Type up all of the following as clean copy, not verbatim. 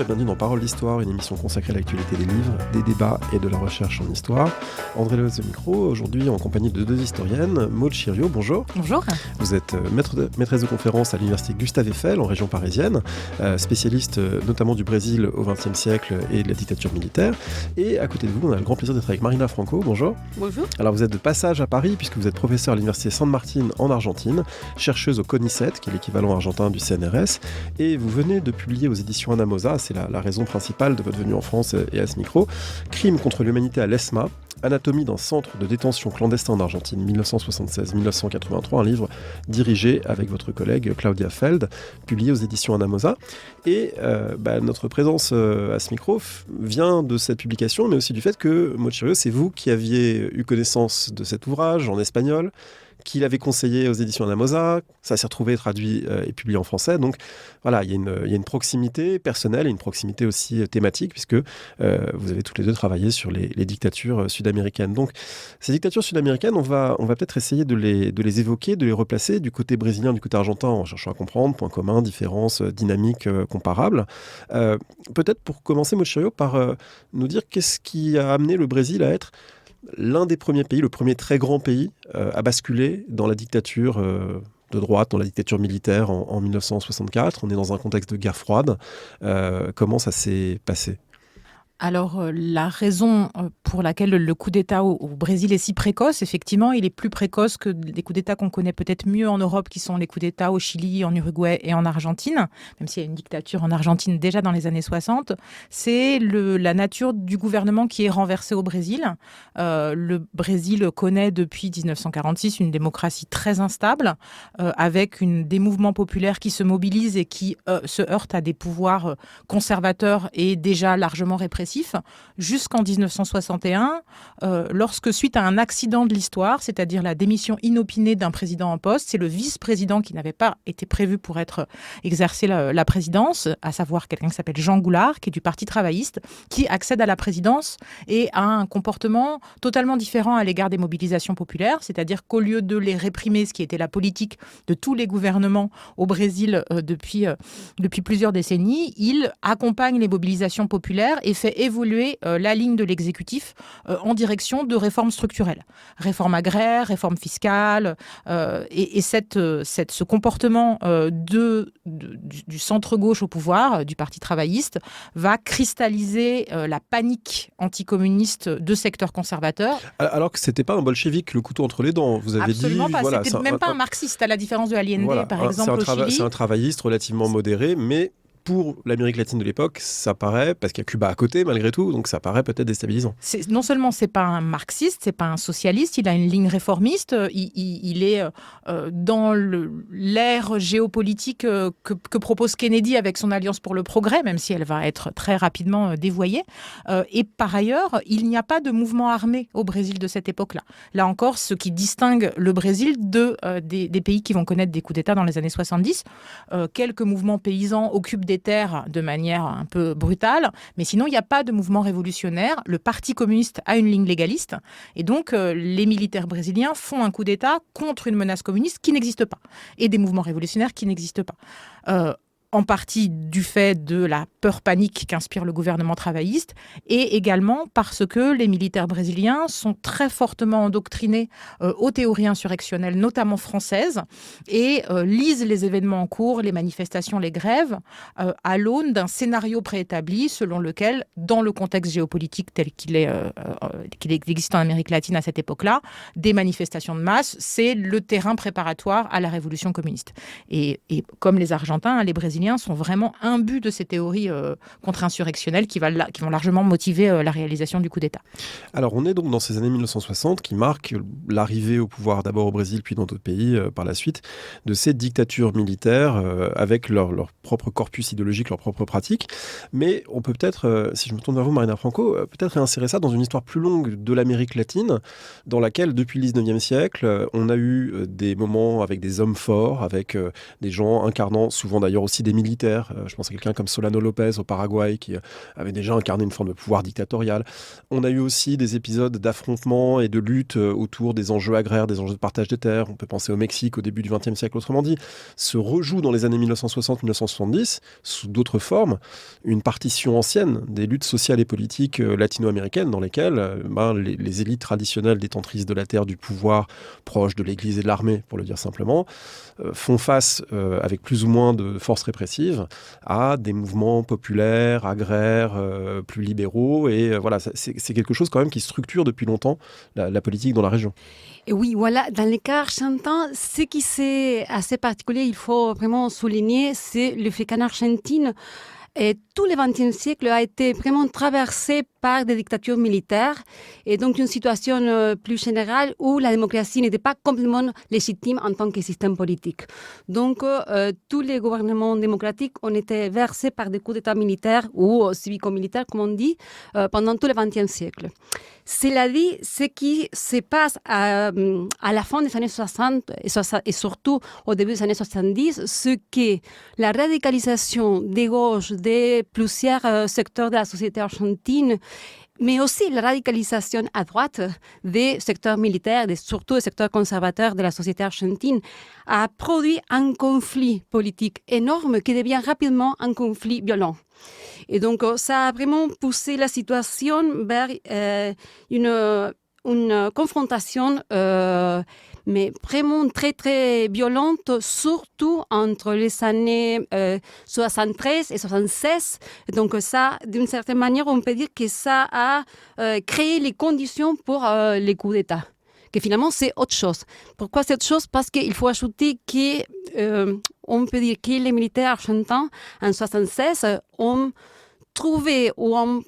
bienvenue dans Parole d'Histoire, une émission consacrée à l'actualité des livres, des débats et de la recherche en histoire. André Lehos au micro, aujourd'hui en compagnie de deux historiennes. Maude Chiriot, bonjour. Bonjour. Vous êtes maîtresse de conférence à l'université Gustave Eiffel en région parisienne, spécialiste notamment du Brésil au XXe siècle et de la dictature militaire. Et à côté de vous, on a le grand plaisir d'être avec Marina Franco, bonjour. Bonjour. Alors vous êtes de passage à Paris puisque vous êtes professeur à l'université San Martín en Argentine, chercheuse au CONICET, qui est l'équivalent argentin du CNRS, et vous venez de publier aux éditions Anamosa, c'est la raison principale de votre venue en France et à ce micro, Crimes contre l'humanité à l'ESMA, Anatomie d'un centre de détention clandestin en Argentine, 1976-1983, un livre dirigé avec votre collègue Claudia Feld, publié aux éditions Anamosa. Et notre présence à ce micro vient de cette publication, mais aussi du fait que, Maude Chiriot, c'est vous qui aviez eu connaissance de cet ouvrage en espagnol, qui l'avait conseillé aux éditions Anamosa, ça s'est retrouvé traduit et publié en français. Donc voilà, il y a une proximité personnelle et une proximité aussi thématique, puisque vous avez toutes les deux travaillé sur les dictatures sud-américaines. Donc ces dictatures sud-américaines, on va peut-être essayer de les évoquer, de les replacer du côté brésilien, du côté argentin, en cherchant à comprendre, points communs, différences, dynamiques comparables. Peut-être pour commencer, Maude Chiriot, par nous dire qu'est-ce qui a amené le Brésil à être l'un des premiers pays, le premier très grand pays à basculer dans la dictature de droite, dans la dictature militaire en 1964. On est dans un contexte de guerre froide. Comment ça s'est passé ? Alors, la raison pour laquelle le coup d'État au Brésil est si précoce, effectivement, il est plus précoce que des coups d'État qu'on connaît peut-être mieux en Europe, qui sont les coups d'État au Chili, en Uruguay et en Argentine, même s'il y a une dictature en Argentine déjà dans les années 60. C'est la nature du gouvernement qui est renversé au Brésil. Le Brésil connaît depuis 1946 une démocratie très instable, avec des mouvements populaires qui se mobilisent et qui se heurtent à des pouvoirs conservateurs et déjà largement répressifs, jusqu'en 1961, lorsque, suite à un accident de l'histoire, c'est-à-dire la démission inopinée d'un président en poste, c'est le vice-président qui n'avait pas été prévu pour exercer la présidence, à savoir quelqu'un qui s'appelle Jean Goulart, qui est du Parti travailliste, qui accède à la présidence et a un comportement totalement différent à l'égard des mobilisations populaires, c'est-à-dire qu'au lieu de les réprimer, ce qui était la politique de tous les gouvernements au Brésil depuis plusieurs décennies, il accompagne les mobilisations populaires et fait évoluer la ligne de l'exécutif en direction de réformes structurelles. Réforme agraire, réforme fiscale, et ce comportement du centre-gauche au pouvoir, du Parti travailliste, va cristalliser la panique anticommuniste de secteurs conservateurs. Alors que c'était pas un bolchevique, le couteau entre les dents, vous avez Absolument dit... pas, Voilà, c'était même pas un marxiste, à la différence de Allende, par exemple, au Chili. C'est un travailliste relativement modéré, mais... Pour l'Amérique latine de l'époque, ça paraît, parce qu'il y a Cuba à côté malgré tout, donc ça paraît peut-être déstabilisant. Non seulement c'est pas un marxiste, c'est pas un socialiste, il a une ligne réformiste, il est dans l'ère géopolitique que propose Kennedy avec son Alliance pour le progrès, même si elle va être très rapidement dévoyée. Et par ailleurs, il n'y a pas de mouvement armé au Brésil de cette époque-là. Là encore, ce qui distingue le Brésil des pays qui vont connaître des coups d'État dans les années 70. Quelques mouvements paysans occupent des terres de manière un peu brutale, mais sinon il n'y a pas de mouvement révolutionnaire. Le Parti communiste a une ligne légaliste et donc les militaires brésiliens font un coup d'État contre une menace communiste qui n'existe pas et des mouvements révolutionnaires qui n'existent pas. En partie du fait de la peur panique qu'inspire le gouvernement travailliste et également parce que les militaires brésiliens sont très fortement endoctrinés aux théories insurrectionnelles, notamment françaises, et lisent les événements en cours, les manifestations, les grèves, à l'aune d'un scénario préétabli selon lequel, dans le contexte géopolitique tel qu'il existe en Amérique latine à cette époque-là, des manifestations de masse, c'est le terrain préparatoire à la révolution communiste. Et comme les Argentins, les Brésiliens sont vraiment imbus de ces théories contre-insurrectionnelles qui vont largement motiver la réalisation du coup d'État. Alors on est donc dans ces années 1960 qui marquent l'arrivée au pouvoir d'abord au Brésil puis dans d'autres pays par la suite de ces dictatures militaires avec leur propre corpus idéologique, leurs propres pratiques. Mais on peut peut-être, si je me tourne vers vous Marina Franco, peut-être réinsérer ça dans une histoire plus longue de l'Amérique latine dans laquelle depuis le 19e siècle on a eu des moments avec des hommes forts, avec des gens incarnant souvent d'ailleurs aussi des militaires. Je pense à quelqu'un comme Solano Lopez au Paraguay qui avait déjà incarné une forme de pouvoir dictatorial. On a eu aussi des épisodes d'affrontements et de lutte autour des enjeux agraires, des enjeux de partage des terres. On peut penser au Mexique au début du XXe siècle. Autrement dit, se rejoue dans les années 1960-1970, sous d'autres formes, une partition ancienne des luttes sociales et politiques latino-américaines dans lesquelles les élites traditionnelles détentrices de la terre, du pouvoir, proches de l'Église et de l'armée, pour le dire simplement, font face, avec plus ou moins de force répressive, à des mouvements populaires, agraires, plus libéraux. Et voilà, c'est quelque chose quand même qui structure depuis longtemps la politique dans la région. Et oui, voilà, dans les cas argentins, ce qui c'est assez particulier, il faut vraiment souligner, c'est le fait qu'en Argentine, tout le XXe siècle a été vraiment traversé par des dictatures militaires et donc une situation plus générale où la démocratie n'était pas complètement légitime en tant que système politique. Donc, tous les gouvernements démocratiques ont été versés par des coups d'État militaires ou civico-militaires, comme on dit, pendant tout le XXe siècle. Cela dit, ce qui se passe à la fin des années 60 et surtout au début des années 70, c'est que la radicalisation des gauches de plusieurs secteurs de la société argentine, mais aussi la radicalisation à droite des secteurs militaires, surtout des secteurs conservateurs de la société argentine, a produit un conflit politique énorme qui devient rapidement un conflit violent. Et donc, ça a vraiment poussé la situation vers une confrontation, mais vraiment très, très violente, surtout entre les années 73 et 76. Donc, ça, d'une certaine manière, on peut dire que ça a créé les conditions pour les coups d'État. Que finalement, c'est autre chose. Pourquoi c'est autre chose? Parce qu'il faut ajouter qu'on peut dire que les militaires argentins, en 1976, ont trouvé ou ont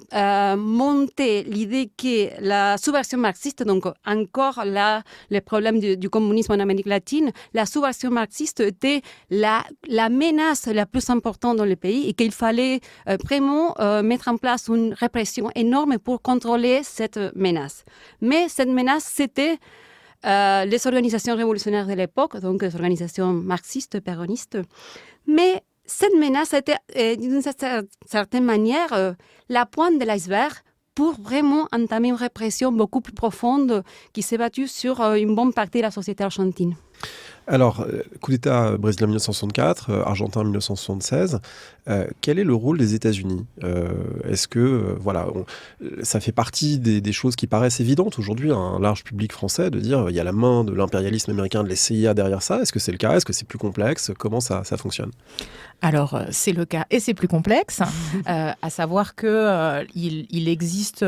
monté l'idée que la subversion marxiste, donc encore là, le problème du communisme en Amérique latine, la subversion marxiste était la menace la plus importante dans le pays et qu'il fallait vraiment mettre en place une répression énorme pour contrôler cette menace. Mais cette menace, c'était les organisations révolutionnaires de l'époque, donc les organisations marxistes, péronistes. Mais cette menace a été, d'une certaine manière, la pointe de l'iceberg pour vraiment entamer une répression beaucoup plus profonde qui s'est battue sur une bonne partie de la société argentine. Alors, coup d'État brésilien 1964, argentin 1976, quel est le rôle des États-Unis ? Est-ce que, ça fait partie des choses qui paraissent évidentes aujourd'hui à un large public français, de dire il y a la main de l'impérialisme américain, de la CIA derrière ça. Est-ce que c'est le cas ? Est-ce que c'est plus complexe ? Comment ça fonctionne ? Alors, c'est le cas et c'est plus complexe, à savoir qu'il existe...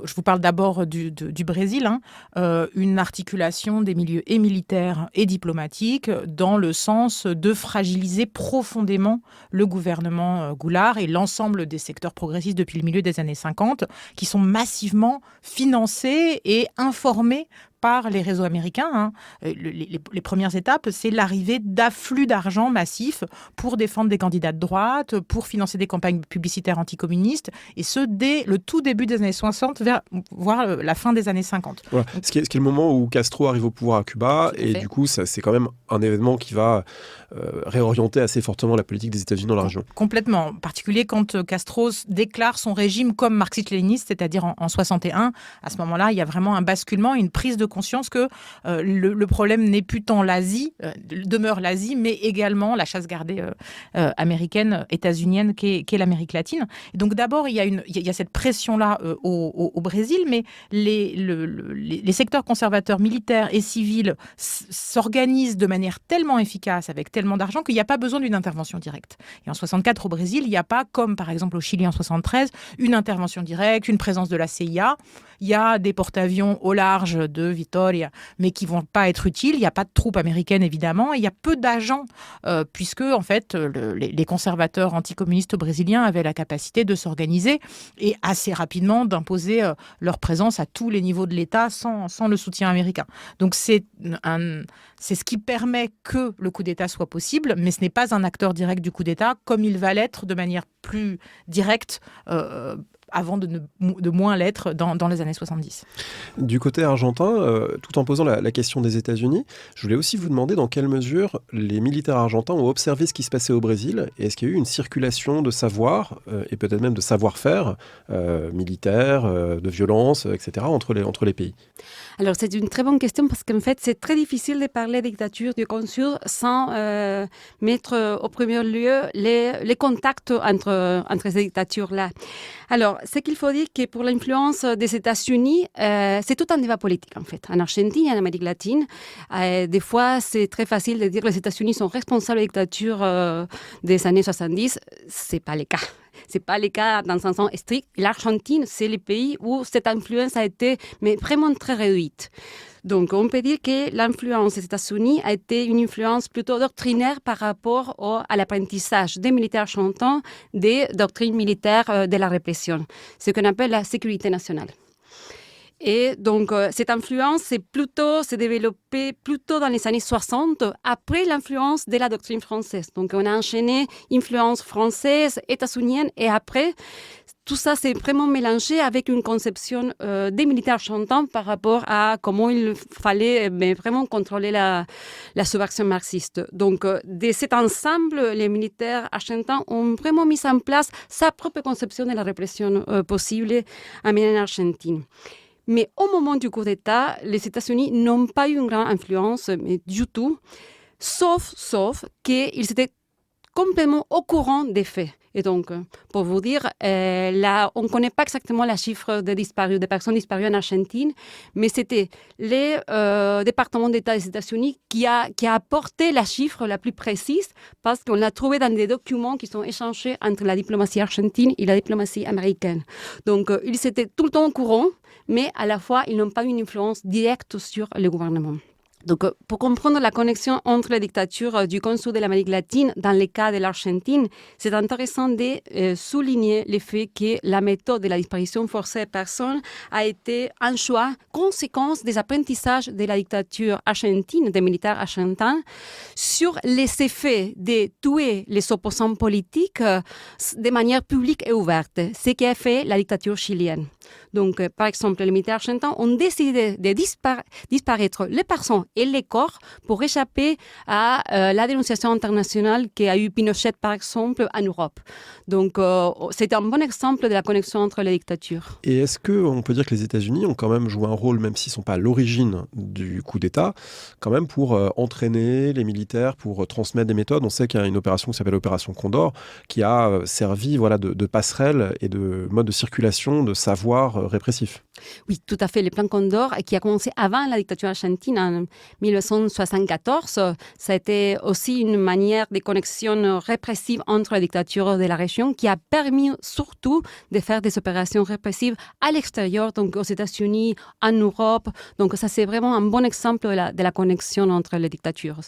Je vous parle d'abord du Brésil, une articulation des milieux et militaires et diplomatiques dans le sens de fragiliser profondément le gouvernement Goulart et l'ensemble des secteurs progressistes depuis le milieu des années 50 qui sont massivement financés et informés par les réseaux américains. Les premières étapes, c'est l'arrivée d'afflux d'argent massif pour défendre des candidats de droite, pour financer des campagnes publicitaires anticommunistes, et ce, dès le tout début des années 60, voire la fin des années 50. Voilà. Ce qui est le moment où Castro arrive au pouvoir à Cuba, et du coup, c'est quand même un événement qui va réorienter assez fortement la politique des États-Unis dans la région. Complètement. En particulier quand Castro déclare son régime comme marxiste-léniniste, c'est-à-dire en 61. À ce moment-là, il y a vraiment un basculement, une prise de conscience que le problème n'est plus tant l'Asie, demeure l'Asie, mais également la chasse gardée américaine, états-unienne, qu'est l'Amérique latine. Et donc d'abord, il y a cette pression-là au Brésil, mais les secteurs conservateurs militaires et civils s'organisent de manière tellement efficace, avec tellement d'argent, qu'il n'y a pas besoin d'une intervention directe. Et en 64, au Brésil, il n'y a pas, comme par exemple au Chili en 73, une intervention directe, une présence de la CIA. Il y a des porte-avions au large de Vitória, mais qui ne vont pas être utiles. Il n'y a pas de troupes américaines, évidemment. Il y a peu d'agents, puisque, en fait, les conservateurs anticommunistes brésiliens avaient la capacité de s'organiser et assez rapidement d'imposer leur présence à tous les niveaux de l'État sans le soutien américain. Donc, c'est ce qui permet que le coup d'État soit possible, mais ce n'est pas un acteur direct du coup d'État, comme il va l'être de manière plus directe avant de moins l'être dans les années 70. Du côté argentin, tout en posant la question des États-Unis, je voulais aussi vous demander dans quelle mesure les militaires argentins ont observé ce qui se passait au Brésil, et est-ce qu'il y a eu une circulation de savoir, et peut-être même de savoir-faire militaire, de violence, etc., entre les pays. Alors, c'est une très bonne question parce qu'en fait, c'est très difficile de parler de dictature du Consul sans mettre au premier lieu les contacts entre ces dictatures-là. Alors, ce qu'il faut dire que pour l'influence des États-Unis, c'est tout un débat politique, en fait. En Argentine et en Amérique latine, des fois, c'est très facile de dire que les États-Unis sont responsables de la dictature des années 70. C'est pas le cas. C'est pas le cas dans un sens strict. L'Argentine, c'est le pays où cette influence a été mais vraiment très réduite. Donc, on peut dire que l'influence des États-Unis a été une influence plutôt doctrinaire par rapport à l'apprentissage des militaires argentins des doctrines militaires de la répression, ce qu'on appelle la sécurité nationale. Et donc, cette influence s'est développée plutôt dans les années 60, après l'influence de la doctrine française. Donc, on a enchaîné influence française, états-unienne, et après, tout ça s'est vraiment mélangé avec une conception des militaires argentins par rapport à comment il fallait vraiment contrôler la subversion marxiste. Donc, de cet ensemble, les militaires argentins ont vraiment mis en place sa propre conception de la répression possible en Argentine. Mais au moment du coup d'État, les États-Unis n'ont pas eu une grande influence, mais du tout, sauf qu'ils étaient complètement au courant des faits. Et donc, pour vous dire, là, on ne connaît pas exactement la chiffre des personnes disparues en Argentine, mais c'était le département d'État des États-Unis qui a apporté la chiffre la plus précise parce qu'on l'a trouvé dans des documents qui sont échangés entre la diplomatie argentine et la diplomatie américaine. Donc, ils étaient tout le temps au courant, mais à la fois, ils n'ont pas eu une influence directe sur le gouvernement. Donc, pour comprendre la connexion entre les dictatures du Consul de l'Amérique latine dans le cas de l'Argentine, c'est intéressant de souligner le fait que la méthode de la disparition forcée de personnes a été un choix, conséquence des apprentissages de la dictature argentine, des militaires argentins, sur les effets de tuer les opposants politiques de manière publique et ouverte, ce qu'a fait la dictature chilienne. Donc, par exemple, les militaires argentins ont décidé de disparaître les personnes et les corps pour échapper à la dénonciation internationale qu'a eu Pinochet, par exemple, en Europe. Donc, c'est un bon exemple de la connexion entre les dictatures. Et est-ce qu'on peut dire que les États-Unis ont quand même joué un rôle, même s'ils ne sont pas à l'origine du coup d'État, quand même pour entraîner les militaires, pour transmettre des méthodes? On sait qu'il y a une opération qui s'appelle l'opération Condor, qui a servi de passerelle et de mode de circulation, de savoir répressif. Oui, tout à fait. Le plan Condor, qui a commencé avant la dictature argentine, en 1974, ça a été aussi une manière de connexion répressive entre les dictatures de la région qui a permis surtout de faire des opérations répressives à l'extérieur, donc aux États-Unis, en Europe. Donc ça, c'est vraiment un bon exemple de la connexion entre les dictatures.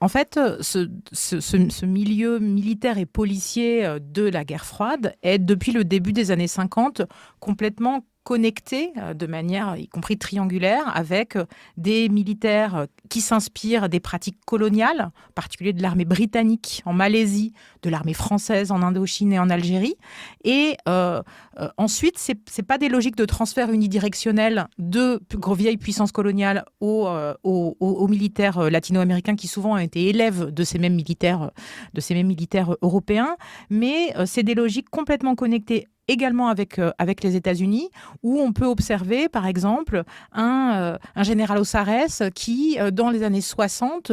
En fait, ce milieu militaire et policier de la guerre froide est, depuis le début des années 50, complètement connecté de manière, y compris triangulaire, avec des militaires qui s'inspirent des pratiques coloniales, en particulier de l'armée britannique en Malaisie, de l'armée française en Indochine et en Algérie. Et ensuite, c'est pas des logiques de transfert unidirectionnel de vieilles puissances coloniales aux militaires latino-américains qui souvent ont été élèves de ces mêmes militaires européens, mais c'est des logiques complètement connectées également avec les États-Unis, où on peut observer, par exemple, un général Osares qui, dans les années 60,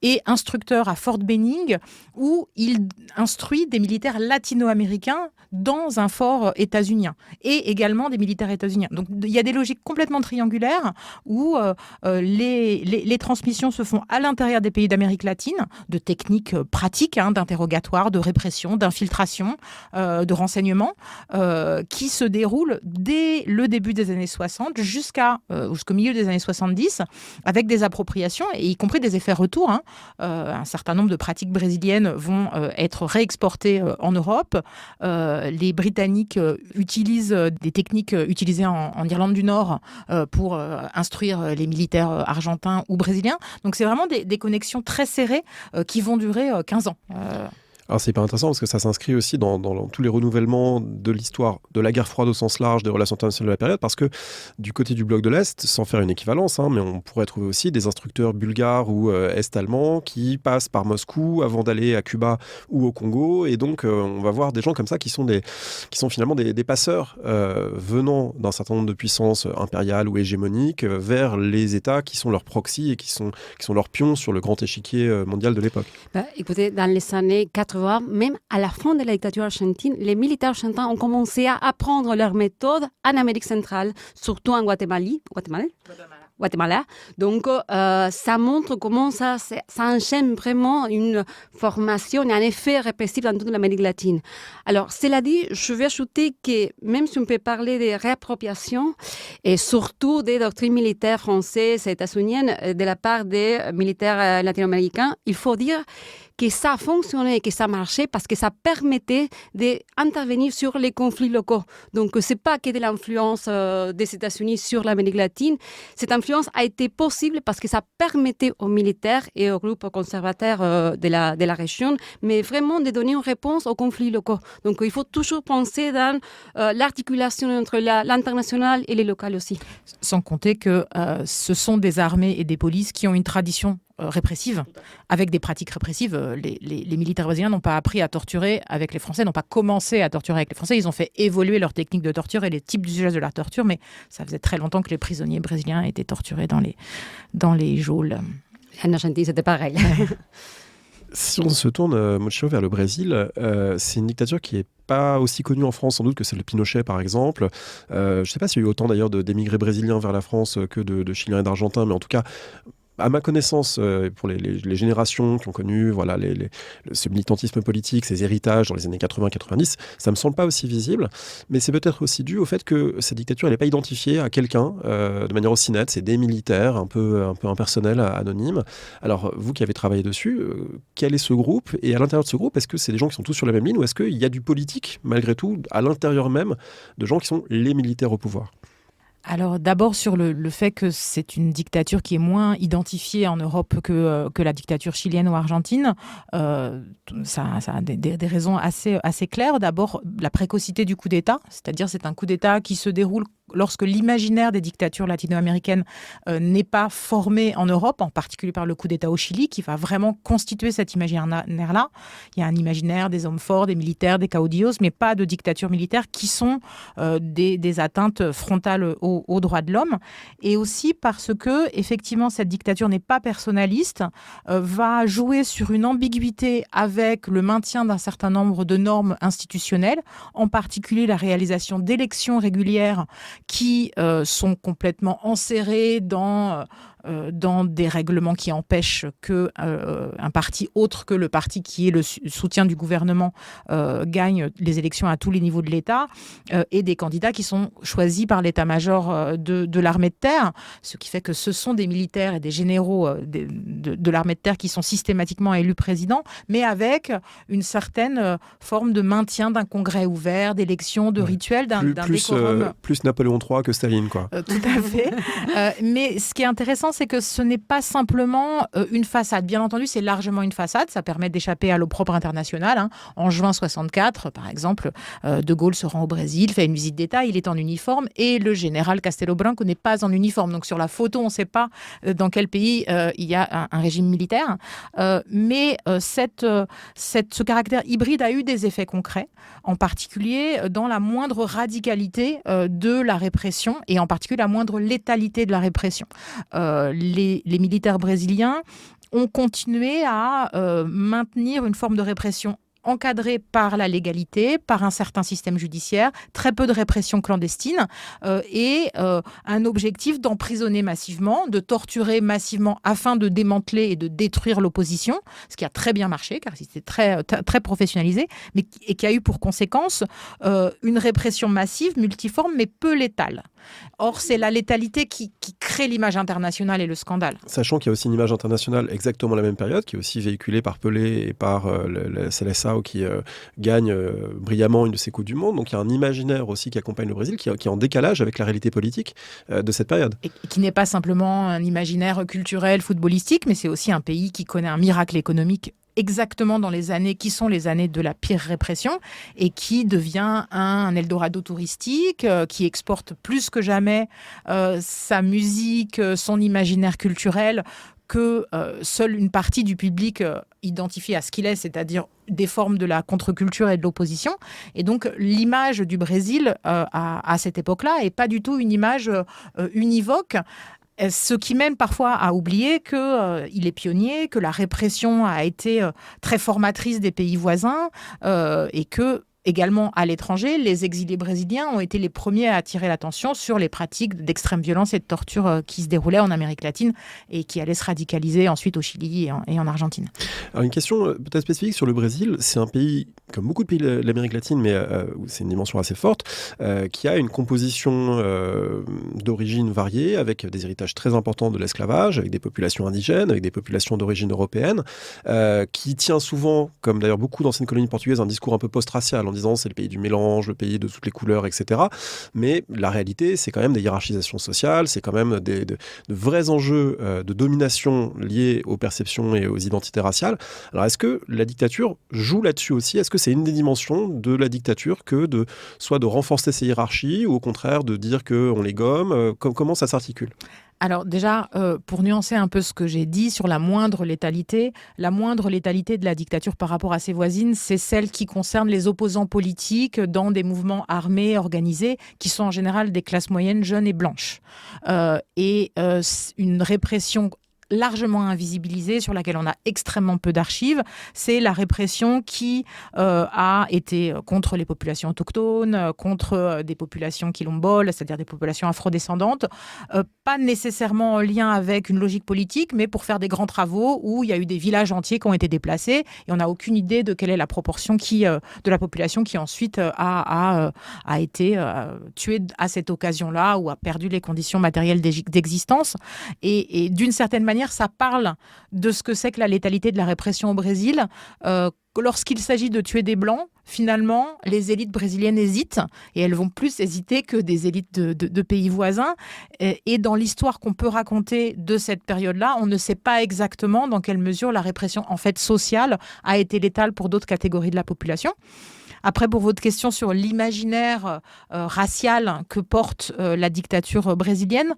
est instructeur à Fort Benning, où il instruit des militaires latino-américains dans un fort états-unien, et également des militaires états-uniens. Donc, il y a des logiques complètement triangulaires, où les transmissions se font à l'intérieur des pays d'Amérique latine, de techniques pratiques, d'interrogatoire, de répression, d'infiltration, de renseignement, qui se déroule dès le début des années 60 jusqu'au milieu des années 70, avec des appropriations, et y compris des effets retour. Un certain nombre de pratiques brésiliennes vont être réexportées en Europe. Les Britanniques utilisent des techniques utilisées en Irlande du Nord pour instruire les militaires argentins ou brésiliens. Donc c'est vraiment des connexions très serrées qui vont durer 15 ans. Alors c'est hyper intéressant parce que ça s'inscrit aussi dans tous les renouvellements de l'histoire de la guerre froide au sens large des relations internationales de la période, parce que du côté du bloc de l'Est, sans faire une équivalence, mais on pourrait trouver aussi des instructeurs bulgares ou est-allemands qui passent par Moscou avant d'aller à Cuba ou au Congo, et donc on va voir des gens comme ça qui sont finalement des passeurs venant d'un certain nombre de puissances impériales ou hégémoniques vers les États qui sont leurs proxys et qui sont leurs pions sur le grand échiquier mondial de l'époque. Écoutez, dans les années 80, même à la fin de la dictature argentine, les militaires argentins ont commencé à apprendre leurs méthodes en Amérique centrale, surtout en Guatemala. Donc, ça montre comment ça enchaîne vraiment une formation et un effet répressif dans toute l'Amérique latine. Alors, cela dit, je vais ajouter que même si on peut parler de réappropriation et surtout des doctrines militaires françaises et états-uniennes de la part des militaires latino-américains, il faut dire que ça a fonctionné et que ça marchait parce que ça permettait d'intervenir sur les conflits locaux. Donc, ce n'est pas que de l'influence des États-Unis sur l'Amérique latine. Cette influence a été possible parce que ça permettait aux militaires et aux groupes conservateurs de la région, mais vraiment de donner une réponse aux conflits locaux. Donc, il faut toujours penser dans l'articulation entre l'international et les locales aussi. Sans compter que ce sont des armées et des polices qui ont une tradition répressive, avec des pratiques répressives. Les militaires brésiliens n'ont pas appris à torturer avec les Français, n'ont pas commencé à torturer avec les Français. Ils ont fait évoluer leurs techniques de torture et les types d'usage de la torture, mais ça faisait très longtemps que les prisonniers brésiliens étaient torturés dans les geôles. En Argentine, c'était pareil. Si on se tourne, Mochilo, vers le Brésil, c'est une dictature qui n'est pas aussi connue en France, sans doute, que celle de Pinochet, par exemple. Je ne sais pas s'il y a eu autant, d'ailleurs, d'émigrés brésiliens vers la France que de Chiliens et d'Argentins, mais en tout cas, à ma connaissance, pour les générations qui ont connu ce militantisme politique, ces héritages dans les années 80-90, ça ne me semble pas aussi visible, mais c'est peut-être aussi dû au fait que cette dictature n'est pas identifiée à quelqu'un de manière aussi nette. C'est des militaires, un peu impersonnels, anonymes. Alors, vous qui avez travaillé dessus, quel est ce groupe ? Et à l'intérieur de ce groupe, est-ce que c'est des gens qui sont tous sur la même ligne ou est-ce qu'il y a du politique, malgré tout, à l'intérieur même de gens qui sont les militaires au pouvoir ? Alors d'abord sur le fait que c'est une dictature qui est moins identifiée en Europe que la dictature chilienne ou argentine, ça a des raisons assez claires. D'abord la précocité du coup d'État, c'est-à-dire c'est un coup d'État qui se déroule lorsque l'imaginaire des dictatures latino-américaines n'est pas formé en Europe, en particulier par le coup d'État au Chili, qui va vraiment constituer cet imaginaire-là. Il y a un imaginaire des hommes forts, des militaires, des caudillos, mais pas de dictatures militaires qui sont des atteintes frontales aux droits de l'homme. Et aussi parce que, effectivement, cette dictature n'est pas personnaliste, va jouer sur une ambiguïté avec le maintien d'un certain nombre de normes institutionnelles, en particulier la réalisation d'élections régulières qui sont complètement enserrés dans des règlements qui empêchent qu'un parti autre que le parti qui est le soutien du gouvernement gagne les élections à tous les niveaux de l'État, et des candidats qui sont choisis par l'état-major de l'armée de terre, ce qui fait que ce sont des militaires et des généraux de l'armée de terre qui sont systématiquement élus présidents, mais avec une certaine forme de maintien d'un congrès ouvert, d'élections, de rituels, d'un décorum. Plus Napoléon III que Staline, quoi. Tout à fait. Mais ce qui est intéressant, c'est que ce n'est pas simplement une façade. Bien entendu, c'est largement une façade. Ça permet d'échapper à l'opprobre international. En juin 64, par exemple, De Gaulle se rend au Brésil, fait une visite d'État, il est en uniforme et le général Castelo Branco n'est pas en uniforme. Donc sur la photo, on ne sait pas dans quel pays il y a un régime militaire. Mais ce caractère hybride a eu des effets concrets, en particulier dans la moindre radicalité de la répression et en particulier la moindre létalité de la répression. Les militaires brésiliens ont continué à maintenir une forme de répression encadrée par la légalité, par un certain système judiciaire, très peu de répression clandestine et un objectif d'emprisonner massivement, de torturer massivement afin de démanteler et de détruire l'opposition, ce qui a très bien marché car c'était très, très professionnalisé, mais qui a eu pour conséquence une répression massive, multiforme, mais peu létale. Or, c'est la létalité qui crée l'image internationale et le scandale. Sachant qu'il y a aussi une image internationale exactement la même période, qui est aussi véhiculée par Pelé et par le Seleção qui gagne brillamment une de ses Coupes du Monde. Donc il y a un imaginaire aussi qui accompagne le Brésil, qui est en décalage avec la réalité politique de cette période. Et qui n'est pas simplement un imaginaire culturel, footballistique, mais c'est aussi un pays qui connaît un miracle économique exactement dans les années qui sont les années de la pire répression et qui devient un Eldorado touristique, qui exporte plus que jamais sa musique, son imaginaire culturel, que seule une partie du public identifie à ce qu'il est, c'est-à-dire des formes de la contre-culture et de l'opposition. Et donc, l'image du Brésil à cette époque-là n'est pas du tout une image univoque, ce qui mène parfois à oublier qu'il est pionnier, que la répression a été très formatrice des pays voisins et que également à l'étranger, les exilés brésiliens ont été les premiers à attirer l'attention sur les pratiques d'extrême violence et de torture qui se déroulaient en Amérique latine et qui allaient se radicaliser ensuite au Chili et en Argentine. Alors une question peut-être spécifique sur le Brésil. C'est un pays, comme beaucoup de pays de l'Amérique latine, mais où c'est une dimension assez forte, qui a une composition d'origine variée, avec des héritages très importants de l'esclavage, avec des populations indigènes, avec des populations d'origine européenne, qui tient souvent, comme d'ailleurs beaucoup d'anciennes colonies portugaises, un discours un peu post-racial, en disant c'est le pays du mélange, le pays de toutes les couleurs, etc. Mais la réalité, c'est quand même des hiérarchisations sociales, c'est quand même de vrais enjeux de domination liés aux perceptions et aux identités raciales. Alors est-ce que la dictature joue là-dessus aussi ? Est-ce que c'est une des dimensions de la dictature que soit de renforcer ces hiérarchies ou au contraire de dire qu'on les gomme ? Comment ça s'articule ? Alors déjà, pour nuancer un peu ce que j'ai dit sur la moindre létalité de la dictature par rapport à ses voisines, c'est celle qui concerne les opposants politiques dans des mouvements armés organisés, qui sont en général des classes moyennes, jeunes et blanches. Une répression largement invisibilisée, sur laquelle on a extrêmement peu d'archives, c'est la répression qui a été contre les populations autochtones, contre des populations quilomboles, c'est-à-dire des populations afrodescendantes, pas nécessairement en lien avec une logique politique, mais pour faire des grands travaux où il y a eu des villages entiers qui ont été déplacés et on n'a aucune idée de quelle est la proportion de la population qui ensuite a été tuée à cette occasion-là ou a perdu les conditions matérielles d'existence. Et d'une certaine manière, ça parle de ce que c'est que la létalité de la répression au Brésil. Lorsqu'il s'agit de tuer des Blancs, finalement, les élites brésiliennes hésitent, et elles vont plus hésiter que des élites de pays voisins. Et dans l'histoire qu'on peut raconter de cette période-là, on ne sait pas exactement dans quelle mesure la répression en fait sociale a été létale pour d'autres catégories de la population. Après, pour votre question sur l'imaginaire racial que porte la dictature brésilienne,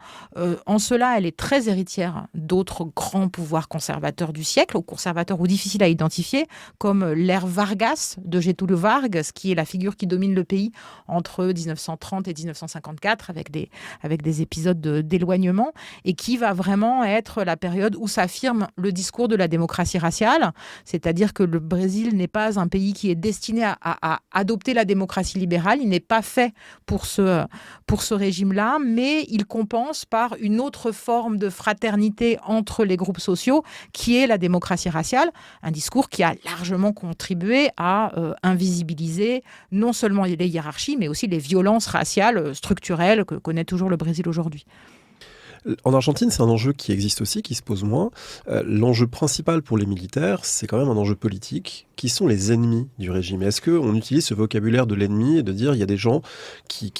en cela, elle est très héritière d'autres grands pouvoirs conservateurs du siècle, ou conservateurs ou difficiles à identifier, comme l'ère Vargas de Getúlio Vargas, qui est la figure qui domine le pays entre 1930 et 1954, avec des épisodes d'éloignement, et qui va vraiment être la période où s'affirme le discours de la démocratie raciale, c'est-à-dire que le Brésil n'est pas un pays qui est destiné à adopter la démocratie libérale. Il n'est pas fait pour ce régime-là, mais il compense par une autre forme de fraternité entre les groupes sociaux, qui est la démocratie raciale, un discours qui a largement contribué à invisibiliser non seulement les hiérarchies, mais aussi les violences raciales structurelles que connaît toujours le Brésil aujourd'hui. En Argentine, c'est un enjeu qui existe aussi, qui se pose moins. L'enjeu principal pour les militaires, c'est quand même un enjeu politique. Qui sont les ennemis du régime ? Est-ce qu'on utilise ce vocabulaire de l'ennemi et de dire il y a des gens qui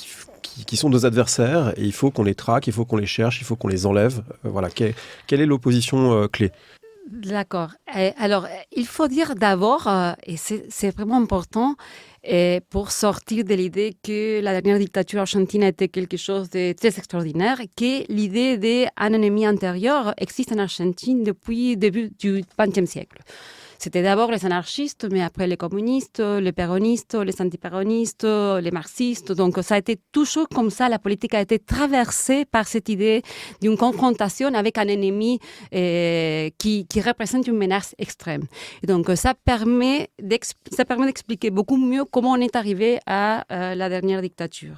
sont nos adversaires et il faut qu'on les traque, il faut qu'on les cherche, il faut qu'on les enlève. Voilà. Quelle est l'opposition clé ? D'accord. Alors, il faut dire d'abord, et c'est vraiment important, pour sortir de l'idée que la dernière dictature argentine était quelque chose de très extraordinaire, que l'idée d'un ennemi intérieur existe en Argentine depuis le début du XXe siècle. C'était d'abord les anarchistes, mais après les communistes, les péronistes, les antipéronistes, les marxistes. Donc ça a été toujours comme ça. La politique a été traversée par cette idée d'une confrontation avec un ennemi qui représente une menace extrême. Et donc ça permet d'expliquer beaucoup mieux comment on est arrivé à la dernière dictature.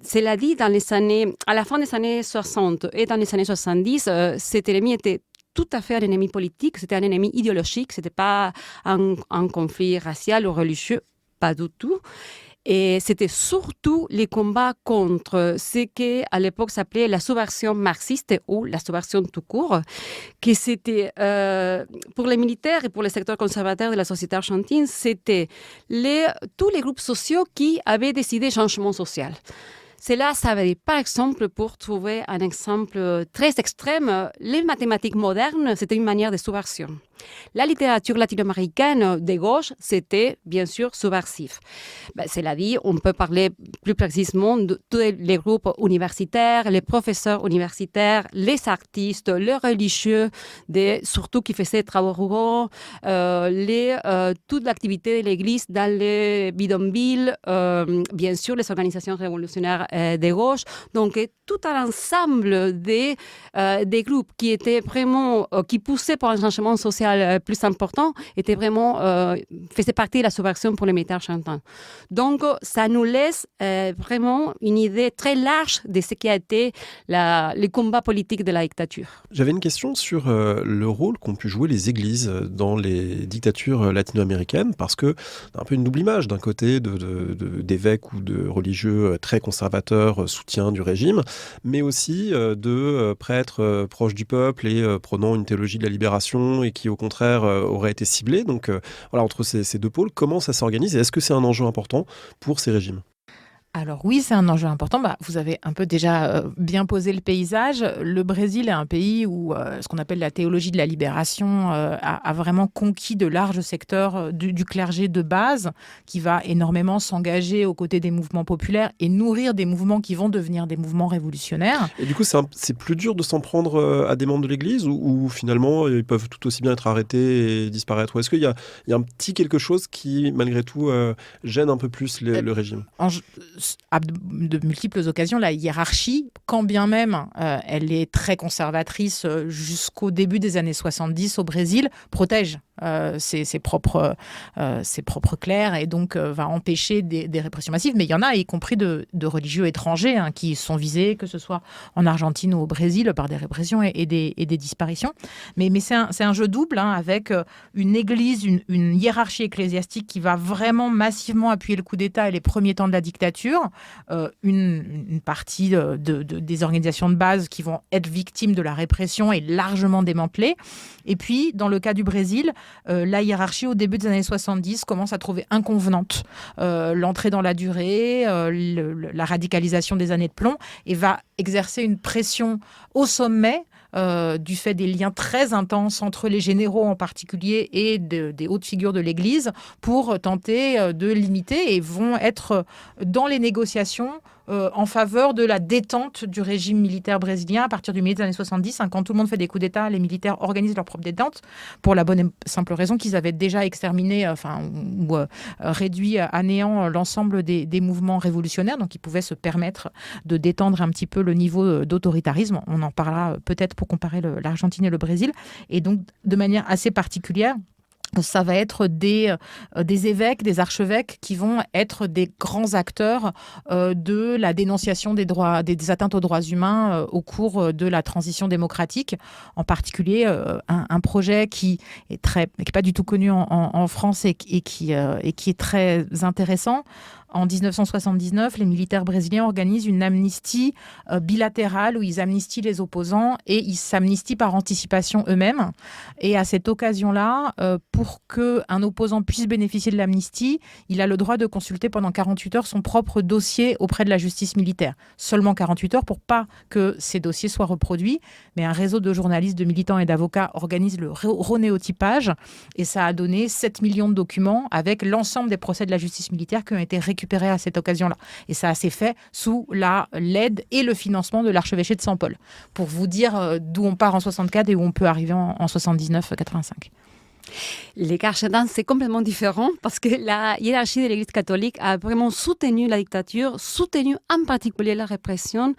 Cela dit, à la fin des années 60 et dans les années 70, cet ennemi était tout à fait un ennemi politique, c'était un ennemi idéologique, ce n'était pas un conflit racial ou religieux, pas du tout. Et c'était surtout les combats contre ce qu'à l'époque s'appelait la subversion marxiste ou la subversion tout court, qui c'était, pour les militaires et pour les secteurs conservateurs de la société argentine, c'était tous les groupes sociaux qui avaient décidé changement social. Cela, ça veut dire, par exemple, pour trouver un exemple très extrême, les mathématiques modernes, c'était une manière de subversion. La littérature latino-américaine de gauche, c'était bien sûr subversif. Cela dit, on peut parler plus précisément de tous les groupes universitaires, les professeurs universitaires, les artistes, les religieux, surtout qui faisaient travaux ruraux, toute l'activité de l'Église dans les bidonvilles, bien sûr les organisations révolutionnaires de gauche. Donc, tout un ensemble des groupes qui étaient vraiment, qui poussaient pour un changement social plus important, faisaient partie de la subversion pour les militaires argentins. Donc, ça nous laisse vraiment une idée très large de ce qui a été les combats politiques de la dictature. J'avais une question sur le rôle qu'ont pu jouer les églises dans les dictatures latino-américaines, parce que un peu une double image, d'un côté d'évêques ou de religieux très conservateurs, soutiens du régime, mais aussi de prêtres proches du peuple et prônant une théologie de la libération et qui au contraire auraient été ciblés. Donc voilà, entre ces deux pôles, comment ça s'organise et est-ce que c'est un enjeu important pour ces régimes ? Alors oui, c'est un enjeu important. Vous avez un peu déjà bien posé le paysage. Le Brésil est un pays où ce qu'on appelle la théologie de la libération a vraiment conquis de larges secteurs du clergé de base, qui va énormément s'engager aux côtés des mouvements populaires et nourrir des mouvements qui vont devenir des mouvements révolutionnaires. Et du coup, c'est plus dur de s'en prendre à des membres de l'Église ou finalement, ils peuvent tout aussi bien être arrêtés et disparaître ? Ou est-ce qu'il y a un petit quelque chose qui, malgré tout, gêne un peu plus le régime ? À de multiples occasions, la hiérarchie, quand bien même elle est très conservatrice jusqu'au début des années 70 au Brésil, protège ses propres clercs et donc va empêcher des répressions massives. Mais il y en a, y compris de religieux étrangers qui sont visés, que ce soit en Argentine ou au Brésil, par des répressions et des disparitions. Mais c'est un jeu double avec une église, une hiérarchie ecclésiastique qui va vraiment massivement appuyer le coup d'État et les premiers temps de la dictature. Une partie des organisations de base qui vont être victimes de la répression est largement démantelée. Et puis, dans le cas du Brésil, la hiérarchie, au début des années 70, commence à trouver inconvenante l'entrée dans la durée, la radicalisation des années de plomb, et va exercer une pression au sommet du fait des liens très intenses entre les généraux en particulier et des hautes figures de l'Église pour tenter de limiter et vont être dans les négociations en faveur de la détente du régime militaire brésilien à partir du milieu des années 70. Quand tout le monde fait des coups d'État, les militaires organisent leur propre détente pour la bonne et simple raison qu'ils avaient déjà exterminé ou réduit à néant l'ensemble des mouvements révolutionnaires. Donc, ils pouvaient se permettre de détendre un petit peu le niveau d'autoritarisme. On en parlera peut-être pour comparer l'Argentine et le Brésil. Et donc, de manière assez particulière, ça va être des évêques, des archevêques qui vont être des grands acteurs de la dénonciation des atteintes aux droits humains au cours de la transition démocratique. En particulier, un projet qui est pas du tout connu en France et qui est très intéressant. En 1979, les militaires brésiliens organisent une amnistie bilatérale où ils amnistient les opposants et ils s'amnistient par anticipation eux-mêmes. Et à cette occasion-là, pour qu'un opposant puisse bénéficier de l'amnistie, il a le droit de consulter pendant 48 heures son propre dossier auprès de la justice militaire. Seulement 48 heures pour pas que ces dossiers soient reproduits. Mais un réseau de journalistes, de militants et d'avocats organise le renéotypage et ça a donné 7 millions de documents avec l'ensemble des procès de la justice militaire qui ont été récupérés à cette occasion-là. Et ça s'est fait sous l'aide et le financement de l'archevêché de São Paulo. Pour vous dire d'où on part en 64 et où on peut arriver en 79-85. Les cas argentins, c'est complètement différent parce que la hiérarchie de l'Église catholique a vraiment soutenu la dictature, soutenu en particulier la répression.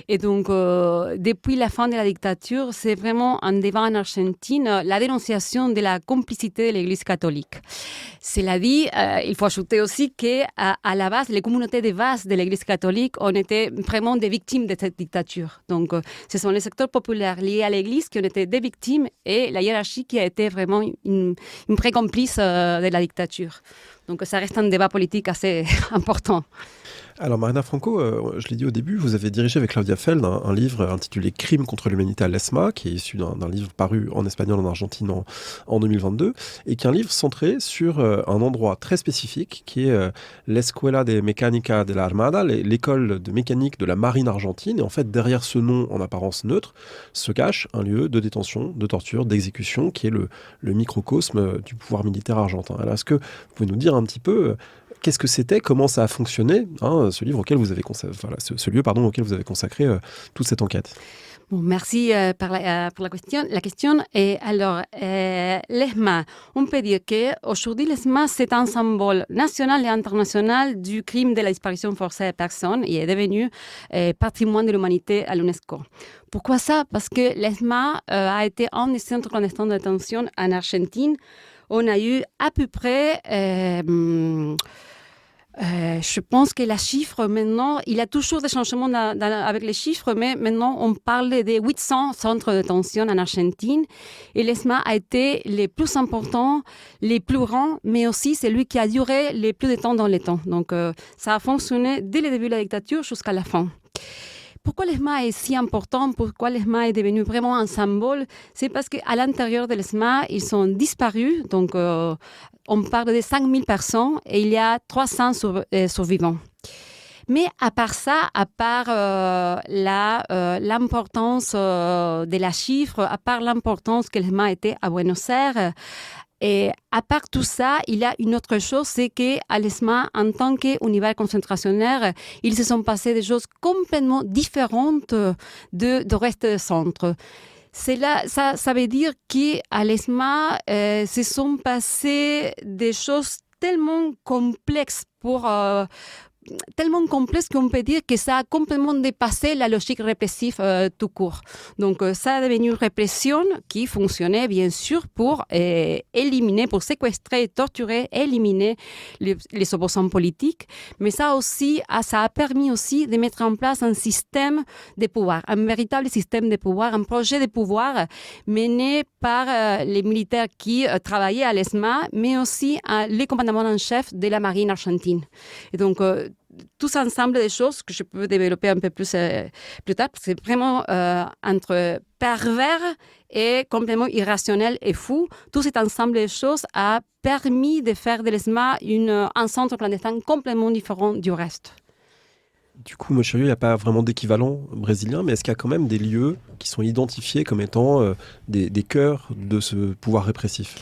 Et donc, depuis la fin de la dictature, c'est vraiment un débat en Argentine, la dénonciation de la complicité de l'Église catholique. Cela dit, il faut ajouter aussi qu'à la base, les communautés de base de l'Église catholique ont été vraiment des victimes de cette dictature. Donc, ce sont les secteurs populaires liés à l'Église qui ont été des victimes et la hiérarchie qui a été vraiment une pré-complice de la dictature. Donc ça reste un débat politique assez important. Alors Marina Franco, je l'ai dit au début, vous avez dirigé avec Claudia Feld un livre intitulé Crimes contre l'humanité à l'ESMA, qui est issu d'un livre paru en espagnol en Argentine en 2022, et qui est un livre centré sur un endroit très spécifique, qui est l'Escuela de Mecánica de la Armada, l'école de mécanique de la marine argentine. Et en fait, derrière ce nom en apparence neutre, se cache un lieu de détention, de torture, d'exécution, qui est le microcosme du pouvoir militaire argentin. Alors est-ce que vous pouvez nous dire un petit peu... Qu'est-ce que c'était, comment ça a fonctionné, ce lieu auquel vous avez consacré toute cette enquête? Bon, merci pour la question. Et alors, l'ESMA, on peut dire qu'aujourd'hui, l'ESMA, c'est un symbole national et international du crime de la disparition forcée de personnes et est devenu patrimoine de l'humanité à l'UNESCO. Pourquoi ça? Parce que l'ESMA a été un des centres clandestins de détention en Argentine. On a eu à peu près... je pense que la chiffre maintenant, il y a toujours des changements avec les chiffres, mais maintenant on parle de 800 centres de détention en Argentine et l'ESMA a été les plus importants, les plus grands, mais aussi celui qui a duré le plus de temps dans le temps. Donc ça a fonctionné dès le début de la dictature jusqu'à la fin. Pourquoi l'ESMA est si important? Pourquoi l'ESMA est devenu vraiment un symbole? C'est parce qu'à l'intérieur de l'ESMA, ils sont disparus. Donc, on parle de 5000 personnes et il y a 300 survivants. Mais à part ça, à part l'importance de la chiffre, à part l'importance que l'ESMA était à Buenos Aires, et à part tout ça, il y a une autre chose, c'est qu'à l'ESMA, en tant qu'univers concentrationnaire, ils se sont passés des choses complètement différentes du reste du centre. Ça veut dire qu'à l'ESMA, se sont passées des choses tellement complexes tellement complexe qu'on peut dire que ça a complètement dépassé la logique répressive tout court. Donc, ça a devenu une répression qui fonctionnait bien sûr pour éliminer, pour séquestrer, torturer, éliminer les opposants politiques. Mais ça a permis aussi de mettre en place un système de pouvoir, un véritable système de pouvoir, un projet de pouvoir mené par les militaires qui travaillaient à l'ESMA, mais aussi les commandements en chef de la marine argentine. Et donc, tout ensemble de choses que je peux développer un peu plus tard, parce que c'est vraiment entre pervers et complètement irrationnel et fou. Tout cet ensemble de choses a permis de faire de l'ESMA un centre clandestin complètement différent du reste. Du coup, Mochirio, il n'y a pas vraiment d'équivalent brésilien, mais est-ce qu'il y a quand même des lieux qui sont identifiés comme étant des cœurs de ce pouvoir répressif ?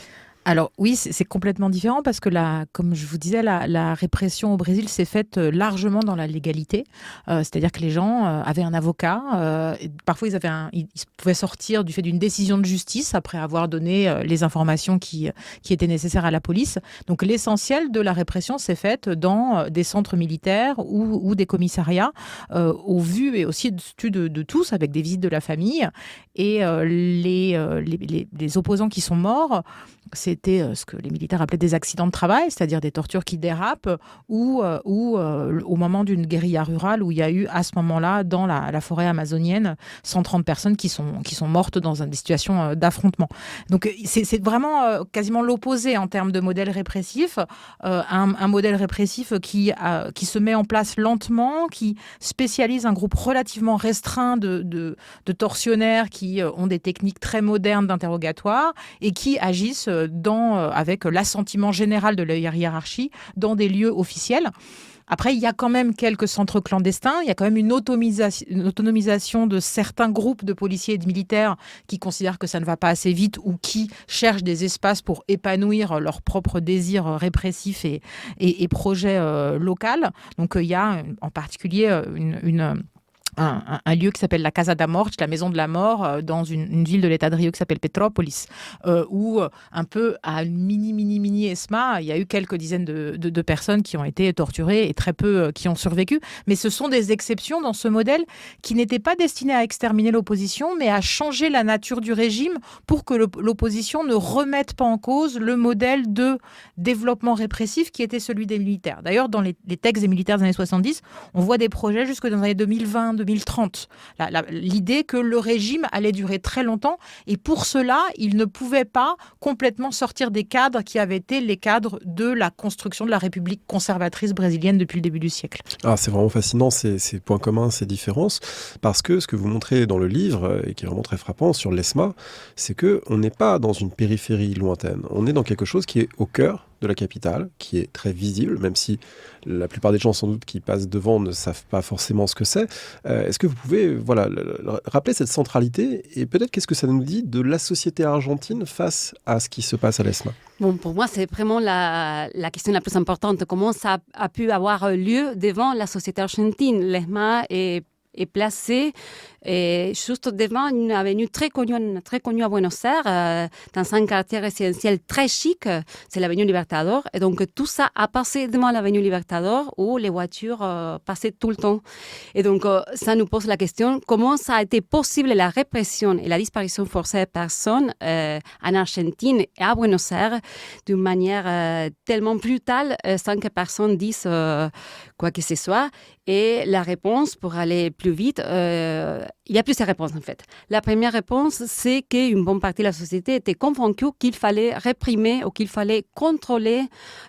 Alors oui, c'est complètement différent parce que comme je vous disais, la répression au Brésil s'est faite largement dans la légalité. C'est-à-dire que les gens avaient un avocat. Et parfois, ils pouvaient sortir du fait d'une décision de justice après avoir donné les informations qui étaient nécessaires à la police. Donc l'essentiel de la répression s'est faite dans des centres militaires ou des commissariats, au vu et aussi au-dessus de tous, avec des visites de la famille. Et les opposants qui sont morts, c'était ce que les militaires appelaient des accidents de travail, c'est-à-dire des tortures qui dérapent, ou au moment d'une guérilla rurale où il y a eu à ce moment-là, dans la forêt amazonienne, 130 personnes qui sont mortes dans des situations d'affrontement. Donc c'est vraiment quasiment l'opposé en termes de modèle répressif, un modèle répressif qui se met en place lentement, qui spécialise un groupe relativement restreint de tortionnaires qui ont des techniques très modernes d'interrogatoire et qui agissent avec l'assentiment général de la hiérarchie dans des lieux officiels. Après, il y a quand même quelques centres clandestins, il y a quand même une autonomisation de certains groupes de policiers et de militaires qui considèrent que ça ne va pas assez vite ou qui cherchent des espaces pour épanouir leurs propres désirs répressifs et projets locaux. Donc, il y a en particulier un lieu qui s'appelle la Casa da Morte, la maison de la mort, dans une ville de l'état de Rio qui s'appelle Petrópolis, où un peu à une mini ESMA, il y a eu quelques dizaines de personnes qui ont été torturées et très peu qui ont survécu. Mais ce sont des exceptions dans ce modèle qui n'étaient pas destinées à exterminer l'opposition, mais à changer la nature du régime pour que l'opposition ne remette pas en cause le modèle de développement répressif qui était celui des militaires. D'ailleurs, dans les textes des militaires des années 70, on voit des projets jusque dans les années 2020, 2030. L'idée que le régime allait durer très longtemps et pour cela, il ne pouvait pas complètement sortir des cadres qui avaient été les cadres de la construction de la République conservatrice brésilienne depuis le début du siècle. Ah, c'est vraiment fascinant ces points communs, ces différences, parce que ce que vous montrez dans le livre, et qui est vraiment très frappant sur l'ESMA, c'est qu'on n'est pas dans une périphérie lointaine, on est dans quelque chose qui est au cœur de la capitale, qui est très visible, même si la plupart des gens sans doute qui passent devant ne savent pas forcément ce que c'est. Est-ce que vous pouvez rappeler cette centralité et peut-être qu'est-ce que ça nous dit de la société argentine face à ce qui se passe à l'ESMA? Bon, pour moi, c'est vraiment la question la plus importante. Comment ça a pu avoir lieu devant la société argentine? L'ESMA est placé juste devant une avenue très connue à Buenos Aires, dans un quartier résidentiel très chic, c'est l'avenue Libertador. Et donc, tout ça a passé devant l'avenue Libertador où les voitures passaient tout le temps. Et donc, ça nous pose la question, comment ça a été possible la répression et la disparition forcée de personnes en Argentine et à Buenos Aires d'une manière tellement brutale sans que personne dise quoi que ce soit. Et la réponse, pour aller plus vite, il y a plusieurs réponses en fait. La première réponse, c'est qu'une bonne partie de la société était convaincue qu'il fallait réprimer ou qu'il fallait contrôler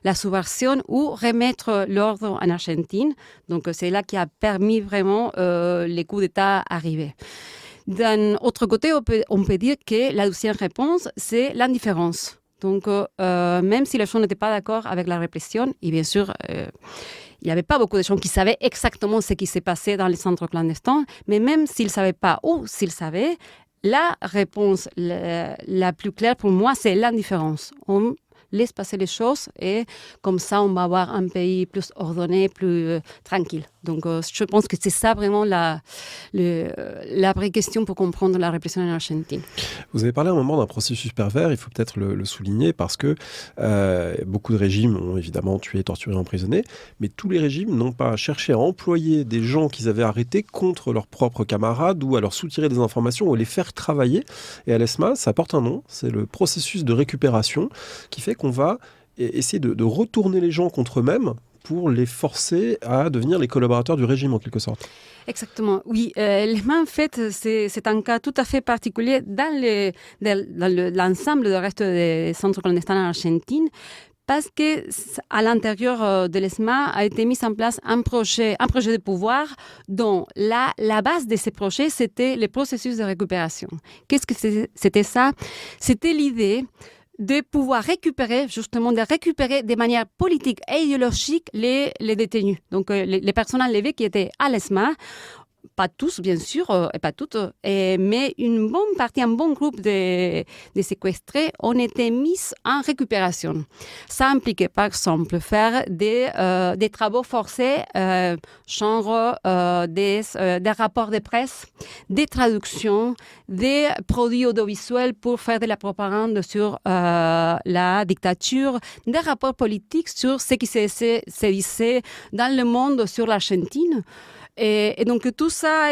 la subversion ou remettre l'ordre en Argentine. Donc c'est là qui a permis vraiment les coups d'État arriver. D'un autre côté, on peut dire que la deuxième réponse, c'est l'indifférence. Donc même si les gens n'étaient pas d'accord avec la répression, et bien sûr... il n'y avait pas beaucoup de gens qui savaient exactement ce qui s'est passé dans les centres clandestins, mais même s'ils ne savaient pas ou s'ils savaient, la réponse la plus claire pour moi, c'est l'indifférence. On laisse passer les choses et comme ça, on va avoir un pays plus ordonné, plus tranquille. Donc, je pense que c'est ça vraiment la vraie question pour comprendre la répression en Argentine. Vous avez parlé à un moment d'un processus pervers, il faut peut-être le souligner, parce que beaucoup de régimes ont évidemment tué, torturé, emprisonné, mais tous les régimes n'ont pas cherché à employer des gens qu'ils avaient arrêtés contre leurs propres camarades ou à leur soutirer des informations ou à les faire travailler. Et à l'ESMA, ça porte un nom, c'est le processus de récupération qui fait qu'on va essayer de retourner les gens contre eux-mêmes pour les forcer à devenir les collaborateurs du régime, en quelque sorte. Exactement, oui. L'ESMA, en fait, c'est un cas tout à fait particulier dans l'ensemble du reste des centres clandestins en Argentine, parce qu'à l'intérieur de l'ESMA a été mis en place un projet de pouvoir dont la base de ce projet, c'était le processus de récupération. Qu'est-ce que c'était ça? C'était l'idée de pouvoir récupérer de manière politique et idéologique les détenus. Donc, les personnes enlevées qui étaient à l'ESMA, pas tous, bien sûr, et pas toutes, mais une bonne partie, un bon groupe de séquestrés ont été mis en récupération. Ça impliquait, par exemple, faire des travaux forcés, genre des rapports de presse, des traductions, des produits audiovisuels pour faire de la propagande sur la dictature, des rapports politiques sur ce qui se disait dans le monde sur l'Argentine. Et donc, tout ça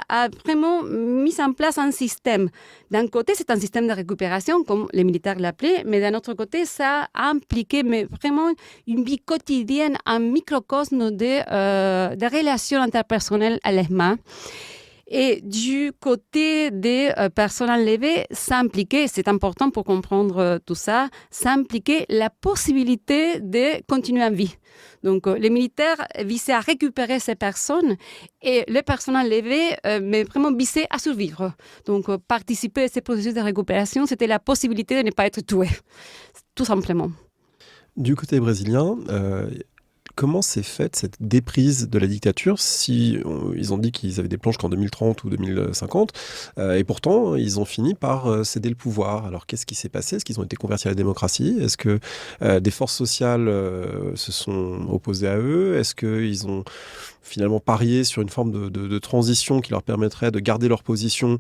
a vraiment mis en place un système. D'un côté, c'est un système de récupération, comme les militaires l'appelaient, mais d'un autre côté, ça a impliqué vraiment une vie quotidienne, un microcosme de relations interpersonnelles à l'ESMA. Et du côté des personnes enlevées, ça impliquait, c'est important pour comprendre tout ça, ça impliquait la possibilité de continuer en vie. Donc, les militaires visaient à récupérer ces personnes et les personnes enlevées, mais vraiment visaient à survivre. Donc, participer à ces processus de récupération, c'était la possibilité de ne pas être tué, tout simplement. Du côté brésilien, comment s'est faite cette déprise de la dictature si ils ont dit qu'ils avaient des planches qu'en 2030 ou 2050 et pourtant ils ont fini par céder le pouvoir. Alors qu'est-ce qui s'est passé? Est-ce qu'ils ont été convertis à la démocratie? Est-ce que des forces sociales se sont opposées à eux? Est-ce qu'ils ont finalement parié sur une forme de transition qui leur permettrait de garder leur position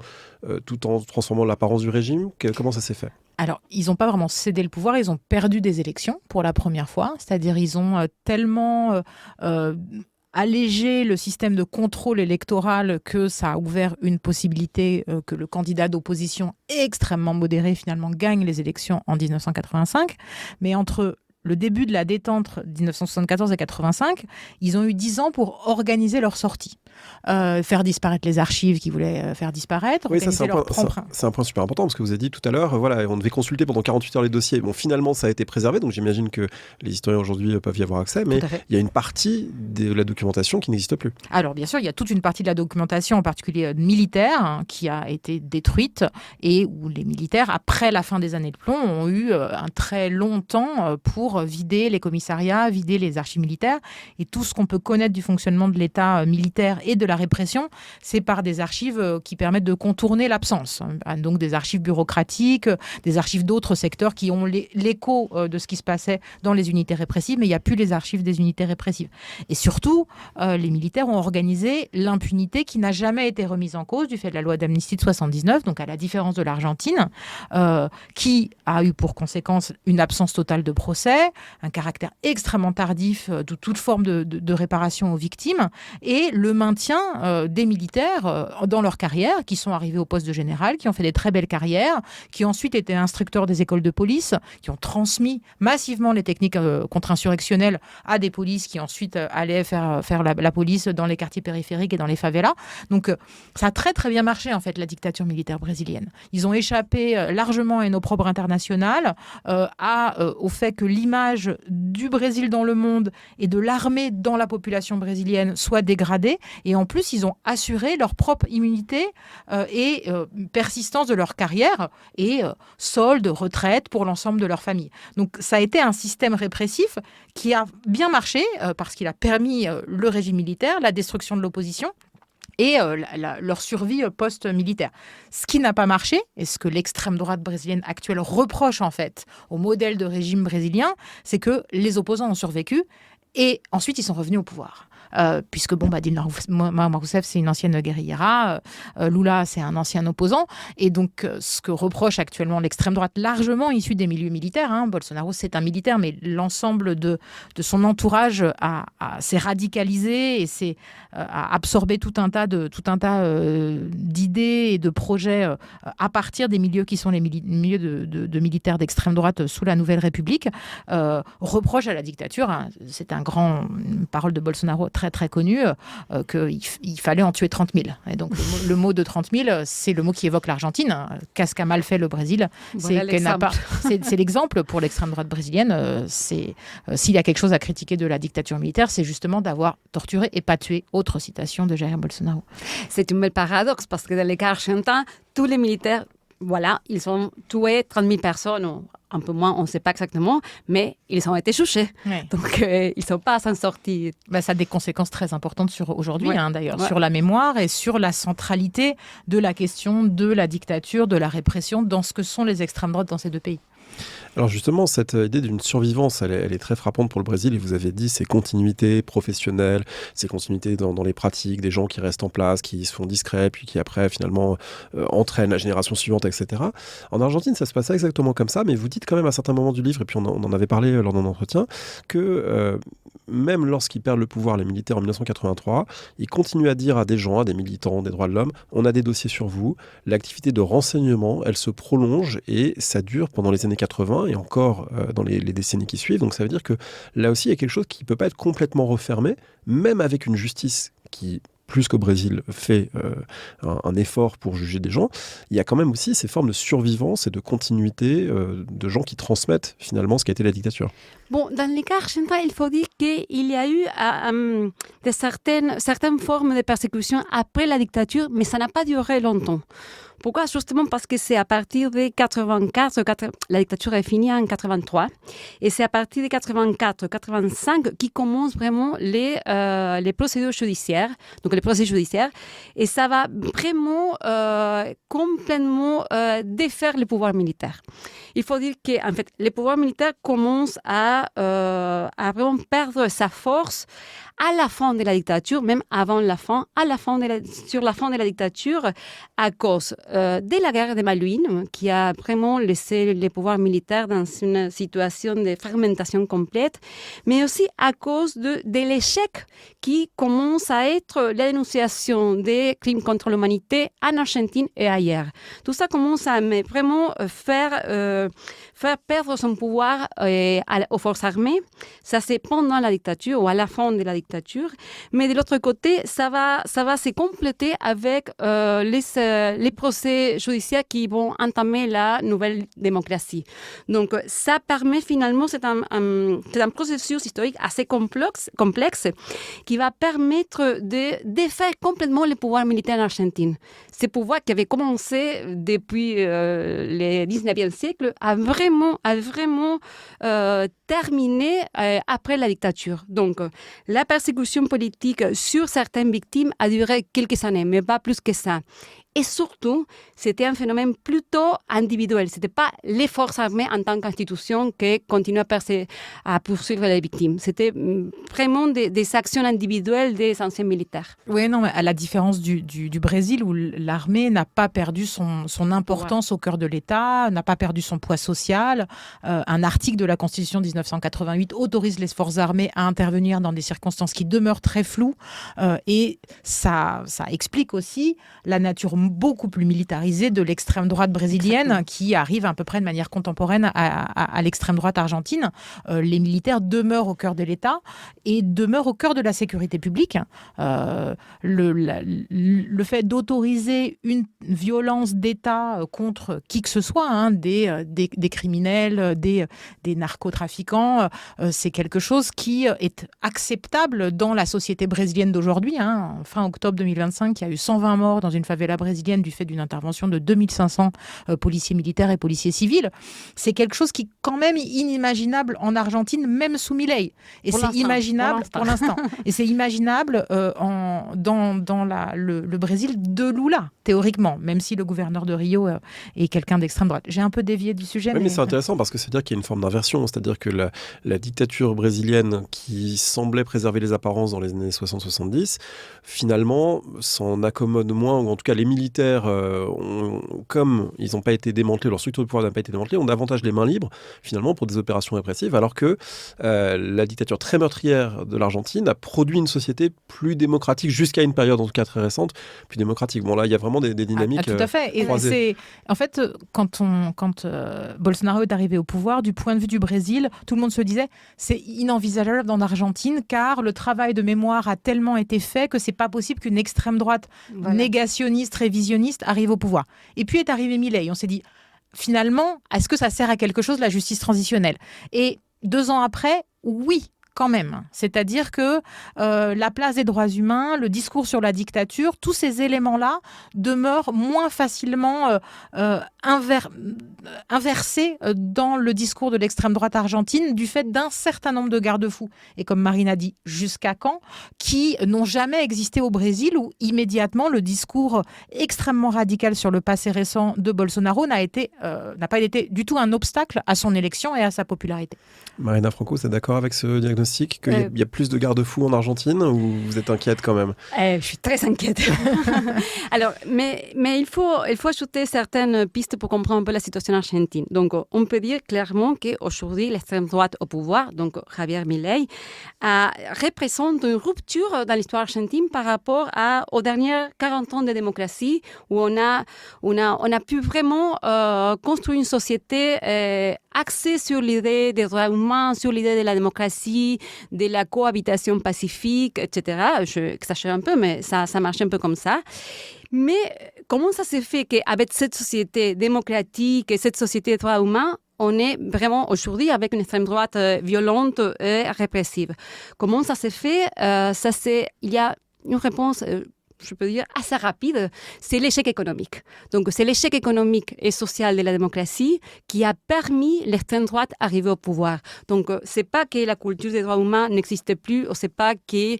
tout en transformant l'apparence du régime? Comment ça s'est fait? Alors, ils n'ont pas vraiment cédé le pouvoir, ils ont perdu des élections pour la première fois, c'est-à-dire ils ont tellement allégé le système de contrôle électoral que ça a ouvert une possibilité que le candidat d'opposition extrêmement modéré finalement gagne les élections en 1985. Mais entre le début de la détente 1974 et 85, ils ont eu 10 ans pour organiser leur sortie. Faire disparaître les archives qu'ils voulaient faire disparaître. Oui, ça c'est un point super important parce que vous avez dit tout à l'heure, voilà, on devait consulter pendant 48 heures les dossiers. Bon, finalement, ça a été préservé, donc j'imagine que les historiens aujourd'hui peuvent y avoir accès, mais il y a une partie de la documentation qui n'existe plus. Alors, bien sûr, il y a toute une partie de la documentation, en particulier militaire, qui a été détruite et où les militaires, après la fin des années de plomb, ont eu un très long temps pour vider les commissariats, vider les archives militaires et tout ce qu'on peut connaître du fonctionnement de l'État militaire et de la répression, c'est par des archives qui permettent de contourner l'absence. Donc des archives bureaucratiques, des archives d'autres secteurs qui ont l'écho de ce qui se passait dans les unités répressives, mais il n'y a plus les archives des unités répressives. Et surtout, les militaires ont organisé l'impunité qui n'a jamais été remise en cause du fait de la loi d'amnistie de 79, donc à la différence de l'Argentine, qui a eu pour conséquence une absence totale de procès, un caractère extrêmement tardif de toute forme de réparation aux victimes, et le maintien des militaires dans leur carrière, qui sont arrivés au poste de général, qui ont fait des très belles carrières, qui ensuite étaient instructeurs des écoles de police, qui ont transmis massivement les techniques contre-insurrectionnelles à des polices qui ensuite allaient faire la police dans les quartiers périphériques et dans les favelas. Donc ça a très très bien marché en fait, la dictature militaire brésilienne. Ils ont échappé largement à une opprobre internationale, au fait que l'image du Brésil dans le monde et de l'armée dans la population brésilienne soit dégradée. Et en plus, ils ont assuré leur propre immunité et persistance de leur carrière et solde, retraite pour l'ensemble de leur famille. Donc ça a été un système répressif qui a bien marché parce qu'il a permis le régime militaire, la destruction de l'opposition et leur survie post-militaire. Ce qui n'a pas marché, et ce que l'extrême droite brésilienne actuelle reproche en fait au modèle de régime brésilien, c'est que les opposants ont survécu et ensuite ils sont revenus au pouvoir. Puisque Dilma Rousseff, c'est une ancienne guérillera, Lula, c'est un ancien opposant. Et donc, ce que reproche actuellement l'extrême droite, largement issue des milieux militaires, Bolsonaro, c'est un militaire, mais l'ensemble de son entourage s'est radicalisé et a absorbé tout un tas d'idées et de projets à partir des milieux qui sont les milieux de militaires d'extrême droite sous la Nouvelle République, reproche à la dictature, c'est une parole de Bolsonaro très très connu, qu'il fallait en tuer 30 000. Et donc le mot de 30 000, c'est le mot qui évoque l'Argentine. Qu'est-ce qu'a mal fait le Brésil ? Voilà C'est l'exemple pour l'extrême droite brésilienne. S'il y a quelque chose à critiquer de la dictature militaire, c'est justement d'avoir torturé et pas tué. Autre citation de Jair Bolsonaro. C'est un bel paradoxe parce que dans le cas argentin, tous les militaires, voilà, ils ont tué 30 000 personnes, ou un peu moins, on ne sait pas exactement, mais ils ont été jugés. Ouais. Donc, ils ne sont pas s'en sortis. Ça a des conséquences très importantes aujourd'hui, d'ailleurs, sur la mémoire et sur la centralité de la question de la dictature, de la répression dans ce que sont les extrêmes droites dans ces deux pays. Alors justement, cette idée d'une survivance, elle est très frappante pour le Brésil. Et vous avez dit ces continuités professionnelles, ces continuités dans les pratiques, des gens qui restent en place, qui se font discrets, puis qui après finalement entraînent la génération suivante, etc. En Argentine, ça se passe exactement comme ça, mais vous dites quand même à certains moments du livre, et puis on en avait parlé lors d'un entretien, que même lorsqu'ils perdent le pouvoir, les militaires en 1983, ils continuent à dire à des gens, à des militants des droits de l'homme, on a des dossiers sur vous, l'activité de renseignement, elle se prolonge et ça dure pendant les années 80 et encore dans les décennies qui suivent. Donc ça veut dire que là aussi, il y a quelque chose qui ne peut pas être complètement refermé, même avec une justice qui, plus qu'au Brésil, fait un effort pour juger des gens. Il y a quand même aussi ces formes de survivance et de continuité de gens qui transmettent finalement ce qu'a été la dictature. Bon, dans les cas argentins, il faut dire qu'il y a eu certaines formes de persécution après la dictature, mais ça n'a pas duré longtemps. Pourquoi ? Justement parce que c'est à partir de 84, la dictature est finie en 83, et c'est à partir de 84-85 qui commencent vraiment les procédures judiciaires, donc les procès judiciaires, et ça va vraiment complètement défaire le pouvoir militaire. Il faut dire que en fait, le pouvoir militaire commence à vraiment perdre sa force à la fin de la dictature, même avant la fin, sur la fin de la dictature, à cause de la guerre des Malwines, qui a vraiment laissé les pouvoirs militaires dans une situation de fragmentation complète, mais aussi à cause de l'échec qui commence à être la dénonciation des crimes contre l'humanité en Argentine et ailleurs. Tout ça commence à vraiment faire faire perdre son pouvoir aux forces armées. Ça, c'est pendant la dictature ou à la fin de la dictature. Mais de l'autre côté, ça va se compléter avec les procès judiciaires qui vont entamer la nouvelle démocratie. Donc, ça permet finalement, c'est un processus historique assez complexe qui va permettre de défaire complètement les pouvoirs militaires en Argentine. Ces pouvoirs qui avaient commencé depuis le 19e siècle à vraiment terminer après la dictature. Donc, la persécution politique sur certaines victimes a duré quelques années, mais pas plus que ça. Et surtout, c'était un phénomène plutôt individuel. Ce n'était pas les forces armées en tant qu'institution qui continuaient à poursuivre les victimes. C'était vraiment des actions individuelles des anciens militaires. Oui, non, à la différence du Brésil, où l'armée n'a pas perdu son importance au cœur de l'État, n'a pas perdu son poids social. Un article de la Constitution de 1988 autorise les forces armées à intervenir dans des circonstances qui demeurent très floues. Et ça explique aussi la nature beaucoup plus militarisée de l'extrême droite brésilienne qui arrive à peu près de manière contemporaine à l'extrême droite argentine. Les militaires demeurent au cœur de l'État et demeurent au cœur de la sécurité publique. Le fait d'autoriser une violence d'État contre qui que ce soit, des criminels, des narcotrafiquants, c'est quelque chose qui est acceptable dans la société brésilienne d'aujourd'hui. Fin octobre 2025, il y a eu 120 morts dans une favela brésilienne du fait d'une intervention de 2500 policiers militaires et policiers civils. C'est quelque chose qui est quand même inimaginable en Argentine, même sous Milei. Et c'est imaginable pour l'instant. Et c'est imaginable dans le Brésil de Lula, théoriquement, même si le gouverneur de Rio est quelqu'un d'extrême droite. J'ai un peu dévié du sujet. Oui, mais c'est intéressant parce que c'est-à-dire qu'il y a une forme d'inversion. C'est-à-dire que la dictature brésilienne qui semblait préserver les apparences dans les années 60-70, finalement, s'en accommode moins, ou en tout cas les militaires, comme ils n'ont pas été démantelés, leur structure de pouvoir n'a pas été démantelée, ont davantage les mains libres, finalement, pour des opérations répressives, alors que la dictature très meurtrière de l'Argentine a produit une société plus démocratique, jusqu'à une période, en tout cas très récente, plus démocratique. Bon, là, il y a vraiment des dynamiques tout à fait. Et croisées. En fait, quand Bolsonaro est arrivé au pouvoir, du point de vue du Brésil, tout le monde se disait c'est inenvisageable en Argentine, car le travail de mémoire a tellement été fait que c'est pas possible qu'une extrême droite négationniste, révisionniste arrive au pouvoir. Et puis est arrivé Milei. On s'est dit, finalement, est-ce que ça sert à quelque chose, la justice transitionnelle ? Et 2 ans après, oui, quand même. C'est-à-dire que la place des droits humains, le discours sur la dictature, tous ces éléments-là demeurent moins facilement inversés dans le discours de l'extrême droite argentine du fait d'un certain nombre de garde-fous. Et comme Marine a dit, jusqu'à quand ? Qui n'ont jamais existé au Brésil, où immédiatement le discours extrêmement radical sur le passé récent de Bolsonaro n'a pas été du tout un obstacle à son élection et à sa popularité. Marina Franco, vous êtes d'accord avec ce diagnostic, qu'il y a plus de garde-fous en Argentine, ou vous êtes inquiète quand même ? Je suis très inquiète. Alors, mais il faut ajouter certaines pistes pour comprendre un peu la situation argentine. Donc, on peut dire clairement qu'aujourd'hui, l'extrême droite au pouvoir, donc Javier Milei, représente une rupture dans l'histoire argentine par rapport aux dernières 40 ans de démocratie, où on a pu vraiment construire une société axée sur l'idée des droits humains, sur l'idée de la démocratie, de la cohabitation pacifique, etc. Je exagère un peu, mais ça marche un peu comme ça. Mais comment ça s'est fait qu'avec cette société démocratique et cette société des droits humains, on est vraiment aujourd'hui avec une extrême droite violente et répressive? Comment ça s'est fait? Il y a une réponse je peux dire, assez rapide, c'est l'échec économique. Donc, c'est l'échec économique et social de la démocratie qui a permis l'extrême droite d'arriver au pouvoir. Donc, c'est pas que la culture des droits humains n'existe plus, ou c'est pas que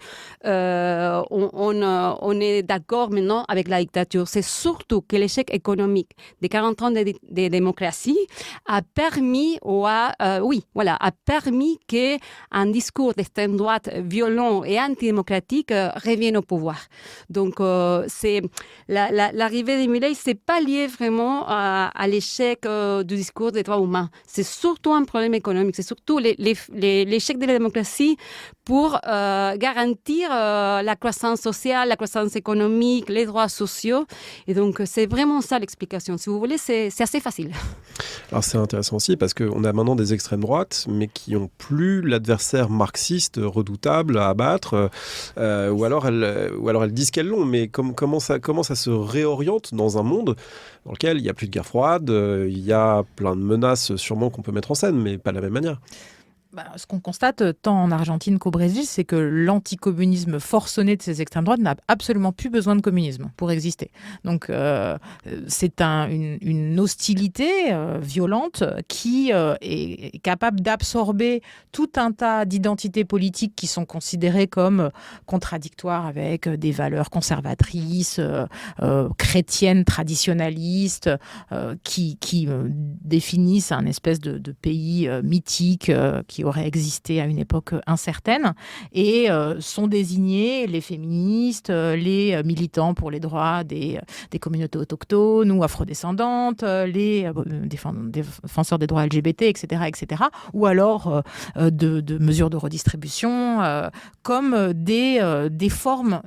on est d'accord maintenant avec la dictature. C'est surtout que l'échec économique des 40 ans de démocratie a permis, a permis qu'un discours d'extrême droite violent et antidémocratique revienne au pouvoir. Donc, c'est l'arrivée de Milei, c'est pas lié vraiment à l'échec du discours des droits humains. C'est surtout un problème économique. C'est surtout l'échec de la démocratie pour garantir la croissance sociale, la croissance économique, les droits sociaux. Et donc, c'est vraiment ça l'explication. Si vous voulez, c'est assez facile. Alors c'est intéressant aussi parce qu'on a maintenant des extrêmes droites, mais qui n'ont plus l'adversaire marxiste redoutable à abattre, ou alors elles disent qu'elles l'ont, mais comment ça se réoriente dans un monde dans lequel il n'y a plus de guerre froide, il y a plein de menaces sûrement qu'on peut mettre en scène, mais pas de la même manière. Ce qu'on constate tant en Argentine qu'au Brésil, c'est que l'anticommunisme forcené de ces extrêmes droites n'a absolument plus besoin de communisme pour exister. Donc c'est une hostilité violente qui est capable d'absorber tout un tas d'identités politiques qui sont considérées comme contradictoires avec des valeurs conservatrices, chrétiennes, traditionnalistes, qui définissent un espèce de pays mythique qui aurait existé à une époque incertaine, et sont désignés les féministes, les militants pour les droits des communautés autochtones ou afrodescendantes, les défenseurs des droits LGBT, etc., etc., ou alors de mesures de redistribution, comme des formes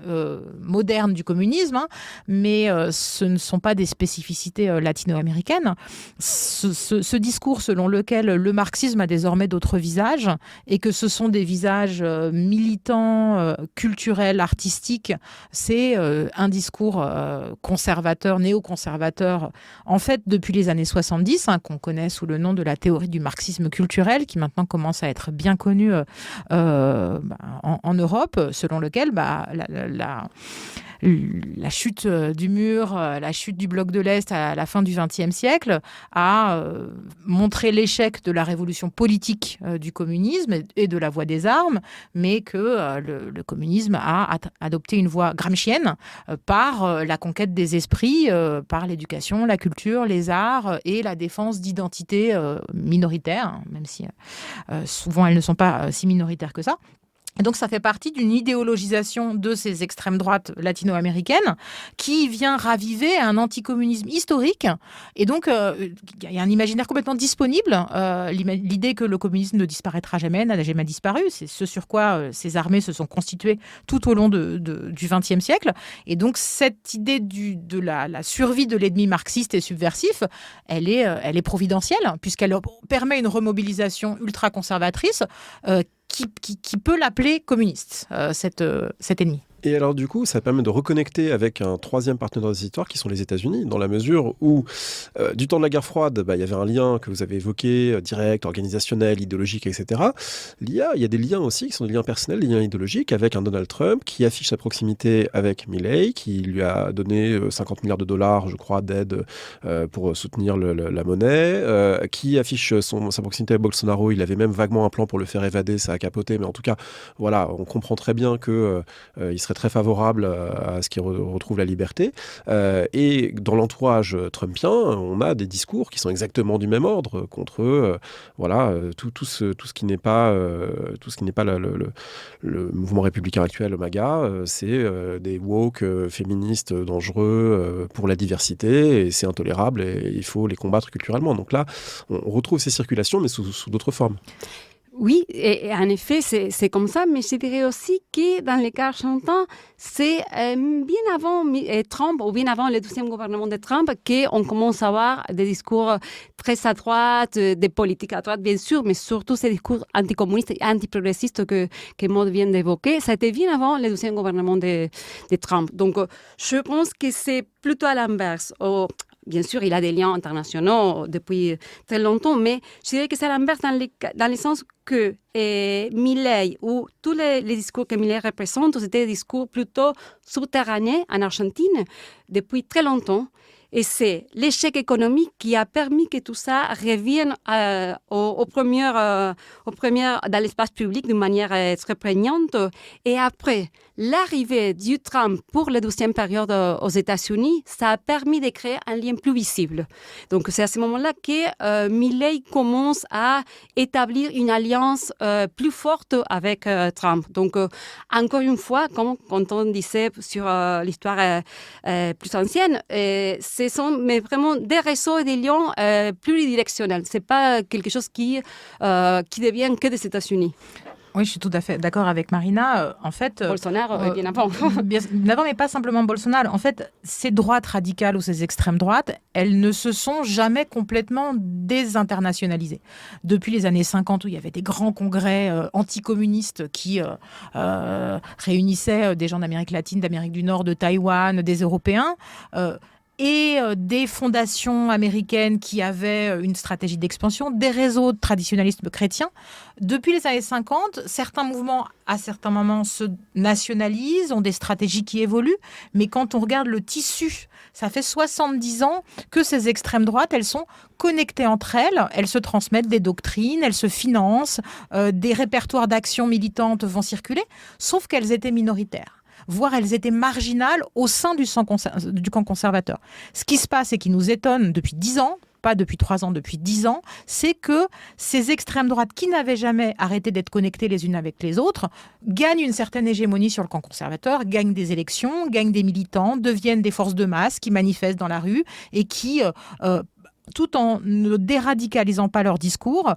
modernes du communisme, hein, mais ce ne sont pas des spécificités latino-américaines. Ce discours selon lequel le marxisme a désormais d'autres visages, et que ce sont des visages militants, culturels, artistiques, c'est un discours conservateur, néoconservateur, en fait depuis les années 70, hein, qu'on connaît sous le nom de la théorie du marxisme culturel, qui maintenant commence à être bien connue en Europe, selon lequel la chute du mur, la chute du bloc de l'Est à la fin du XXe siècle a montré l'échec de la révolution politique du communisme et de la voie des armes, mais que le communisme a adopté une voie gramscienne par la conquête des esprits, par l'éducation, la culture, les arts et la défense d'identités minoritaires, même si souvent elles ne sont pas si minoritaires que ça. Et donc, ça fait partie d'une idéologisation de ces extrêmes droites latino-américaines qui vient raviver un anticommunisme historique. Et donc, il y a un imaginaire complètement disponible. L'idée que le communisme ne disparaîtra jamais, n'a jamais disparu. C'est ce sur quoi ces armées se sont constituées tout au long du XXe siècle. Et donc, cette idée de la survie de l'ennemi marxiste et subversif, elle est providentielle, puisqu'elle permet une remobilisation ultra-conservatrice qui peut l'appeler communiste, cet ennemi. Et alors du coup, ça permet de reconnecter avec un troisième partenaire de cette histoire qui sont les États-Unis, dans la mesure où, du temps de la guerre froide, il y avait un lien que vous avez évoqué, direct, organisationnel, idéologique, etc. Il y a des liens aussi qui sont des liens personnels, des liens idéologiques, avec un Donald Trump qui affiche sa proximité avec Milley, qui lui a donné 50 milliards de dollars, je crois, d'aide pour soutenir la monnaie, qui affiche sa proximité avec Bolsonaro. Il avait même vaguement un plan pour le faire évader, ça a capoté, mais en tout cas, voilà, on comprend très bien que il serait très favorable à ce qu'il retrouve la liberté. Et dans l'entourage trumpien, on a des discours qui sont exactement du même ordre contre tout ce qui n'est pas le mouvement républicain actuel, le MAGA. C'est des woke féministes dangereux pour la diversité, et c'est intolérable et il faut les combattre culturellement. Donc là, on retrouve ces circulations, mais sous d'autres formes. Oui, et en effet, c'est comme ça, mais je dirais aussi que dans les cas argentins, c'est bien avant Trump, ou bien avant le deuxième gouvernement de Trump, qu'on commence à avoir des discours très à droite, des politiques à droite, bien sûr, mais surtout ces discours anticommunistes et antiprogressistes que Maud vient d'évoquer. Ça a été bien avant le deuxième gouvernement de Trump. Donc, je pense que c'est plutôt à l'inverse. Bien sûr, il a des liens internationaux depuis très longtemps, mais je dirais que c'est à l'inverse dans le sens que Milei, ou tous les discours que Milei représente, c'était des discours plutôt souterrains en Argentine depuis très longtemps. Et c'est l'échec économique qui a permis que tout ça revienne aux premières dans l'espace public d'une manière très prégnante. Et après, l'arrivée du Trump pour la deuxième période aux États-Unis, ça a permis de créer un lien plus visible. Donc, c'est à ce moment-là que Milei commence à établir une alliance plus forte avec Trump. Donc, encore une fois, comme quand on disait sur l'histoire plus ancienne, ce sont mais vraiment des réseaux et des liens pluridirectionnels. Ce n'est pas quelque chose qui devient que des États-Unis. Oui, je suis tout à fait d'accord avec Marina. En fait, Bolsonaro, bien avant. bien avant, mais pas simplement Bolsonaro. En fait, ces droites radicales ou ces extrêmes droites, elles ne se sont jamais complètement désinternationalisées. Depuis les années 50, où il y avait des grands congrès anticommunistes qui réunissaient des gens d'Amérique latine, d'Amérique du Nord, de Taïwan, des Européens, et des fondations américaines qui avaient une stratégie d'expansion, des réseaux de traditionnalisme chrétien. Depuis les années 50, certains mouvements, à certains moments, se nationalisent, ont des stratégies qui évoluent, mais quand on regarde le tissu, ça fait 70 ans que ces extrêmes droites, elles sont connectées entre elles se transmettent des doctrines, elles se financent, des répertoires d'actions militantes vont circuler, sauf qu'elles étaient minoritaires. Voire elles étaient marginales au sein du camp conservateur. Ce qui se passe et qui nous étonne depuis 10 ans, pas depuis 3 ans, depuis 10 ans, c'est que ces extrêmes droites qui n'avaient jamais arrêté d'être connectées les unes avec les autres gagnent une certaine hégémonie sur le camp conservateur, gagnent des élections, gagnent des militants, deviennent des forces de masse qui manifestent dans la rue et qui tout en ne déradicalisant pas leur discours,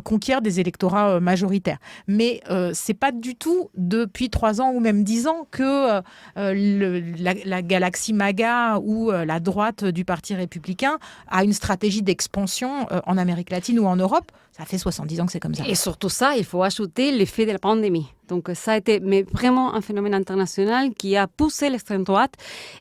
conquièrent des électorats majoritaires. Mais c'est pas du tout depuis 3 ans ou même 10 ans que la galaxie MAGA ou la droite du Parti républicain a une stratégie d'expansion en Amérique latine ou en Europe. Ça fait 70 ans que c'est comme ça. Et surtout ça, il faut ajouter l'effet de la pandémie. Donc ça a été vraiment un phénomène international qui a poussé l'extrême droite,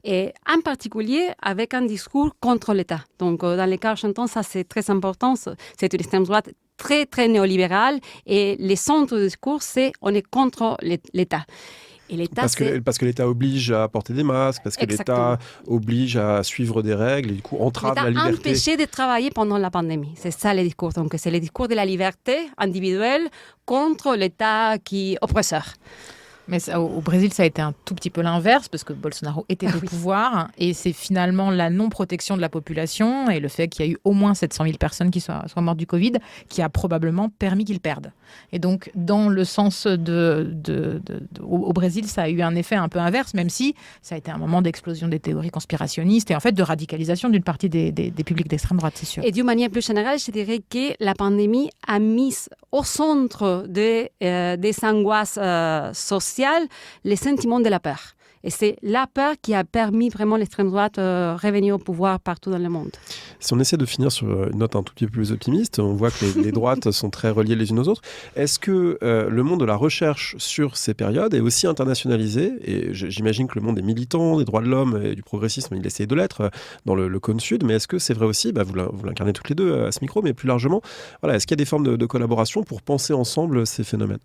et en particulier avec un discours contre l'État. Donc dans les cas argentins, ça c'est très important. C'est une extrême droite très, très néolibérale, et les centres de discours, c'est on est contre l'État. Et l'État, parce que l'État oblige à porter des masques, parce que Exactement. l'État oblige à suivre des règles, et du coup entrave la l'État a liberté. empêché de travailler pendant la pandémie. C'est ça le discours. Donc c'est le discours de la liberté individuelle contre l'État qui est oppresseur. Mais ça, au Brésil, ça a été un tout petit peu l'inverse, parce que Bolsonaro était au pouvoir, et c'est finalement la non-protection de la population et le fait qu'il y a eu au moins 700 000 personnes qui soient mortes du Covid qui a probablement permis qu'ils perdent. Et donc, dans le sens au Brésil, ça a eu un effet un peu inverse, même si ça a été un moment d'explosion des théories conspirationnistes et en fait de radicalisation d'une partie des publics d'extrême droite, c'est sûr. Et d'une manière plus générale, je dirais que la pandémie a mis au centre des angoisses sociales les sentiments de la peur. Et c'est la peur qui a permis vraiment l'extrême droite revenir au pouvoir partout dans le monde. Si on essaie de finir sur une note un tout petit peu plus optimiste, on voit que les droites sont très reliées les unes aux autres. Est-ce que le monde de la recherche sur ces périodes est aussi internationalisé ? Et j'imagine que le monde des militants, des droits de l'homme et du progressisme, il essaie de l'être dans le cône sud, mais est-ce que c'est vrai aussi, vous l'incarnez toutes les deux à ce micro, mais plus largement, voilà, est-ce qu'il y a des formes de collaboration pour penser ensemble ces phénomènes ?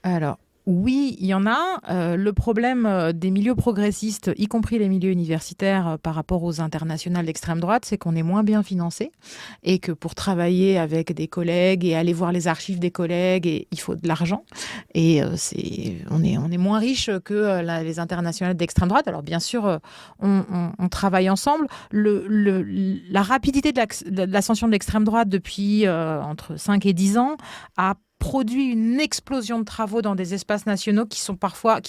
Alors, oui, il y en a. Le problème des milieux progressistes, y compris les milieux universitaires, par rapport aux internationales d'extrême droite, c'est qu'on est moins bien financé et que pour travailler avec des collègues et aller voir les archives des collègues, il faut de l'argent. Et on est moins riche que les internationales d'extrême droite. Alors bien sûr, on travaille ensemble. La rapidité de l'ascension de l'extrême droite depuis entre 5 et 10 ans a produit une explosion de travaux dans des espaces nationaux qui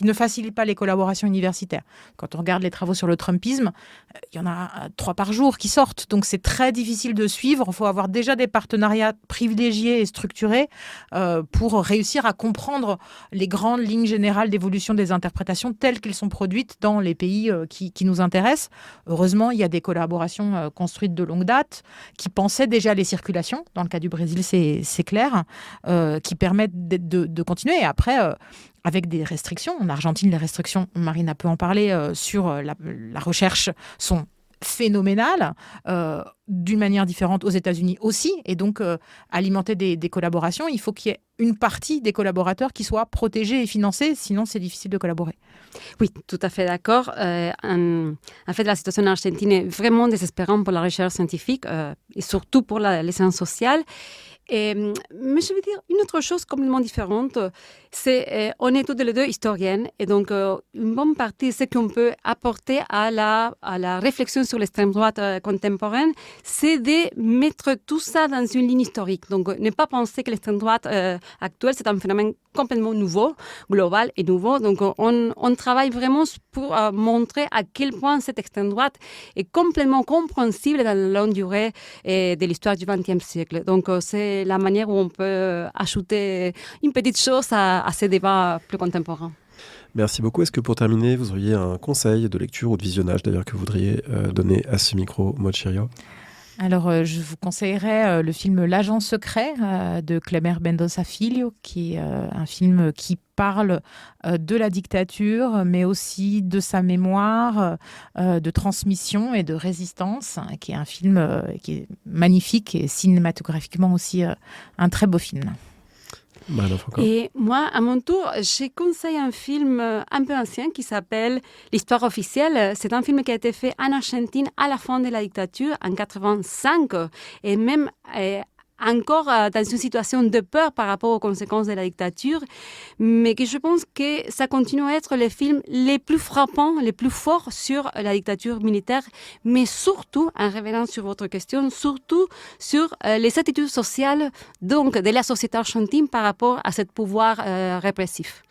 ne facilitent pas les collaborations universitaires. Quand on regarde les travaux sur le Trumpisme, il y en a 3 par jour qui sortent. Donc c'est très difficile de suivre. Il faut avoir déjà des partenariats privilégiés et structurés pour réussir à comprendre les grandes lignes générales d'évolution des interprétations telles qu'elles sont produites dans les pays qui nous intéressent. Heureusement, il y a des collaborations construites de longue date qui pensaient déjà les circulations. Dans le cas du Brésil, c'est clair. Qui permettent de continuer. Et après, avec des restrictions, en Argentine, les restrictions, Marina peut en parler, sur la recherche sont phénoménales, d'une manière différente aux États-Unis aussi. Et donc, alimenter des collaborations, il faut qu'il y ait une partie des collaborateurs qui soit protégée et financée, sinon c'est difficile de collaborer. Oui, tout à fait d'accord. En fait, la situation en Argentine est vraiment désespérante pour la recherche scientifique et surtout pour les sciences sociales. Mais je veux dire, une autre chose complètement différente, c'est on est toutes les deux historiennes, et donc une bonne partie de ce qu'on peut apporter à la réflexion sur l'extrême droite contemporaine, c'est de mettre tout ça dans une ligne historique. Donc ne pas penser que l'extrême droite actuelle, c'est un phénomène complètement nouveau, global et nouveau. Donc, on travaille vraiment pour montrer à quel point cette extrême droite est complètement compréhensible dans la longue durée de l'histoire du XXe siècle. Donc, c'est la manière où on peut ajouter une petite chose à ces débats plus contemporains. Merci beaucoup. Est-ce que pour terminer, vous auriez un conseil de lecture ou de visionnage d'ailleurs que vous voudriez donner à ce micro, Maud Chirio ? Alors, je vous conseillerais le film L'Agent secret de Kleber Mendonça Filho, qui est un film qui parle de la dictature, mais aussi de sa mémoire, de transmission et de résistance, qui est un film qui est magnifique et cinématographiquement aussi un très beau film. Et moi, à mon tour, je conseille un film un peu ancien qui s'appelle L'Histoire officielle. C'est un film qui a été fait en Argentine à la fin de la dictature, en 1985, et même encore dans une situation de peur par rapport aux conséquences de la dictature, mais que je pense que ça continue à être les films les plus frappants, les plus forts sur la dictature militaire, mais surtout, en revenant sur votre question, surtout sur les attitudes sociales donc, de la société argentine par rapport à ce pouvoir répressif.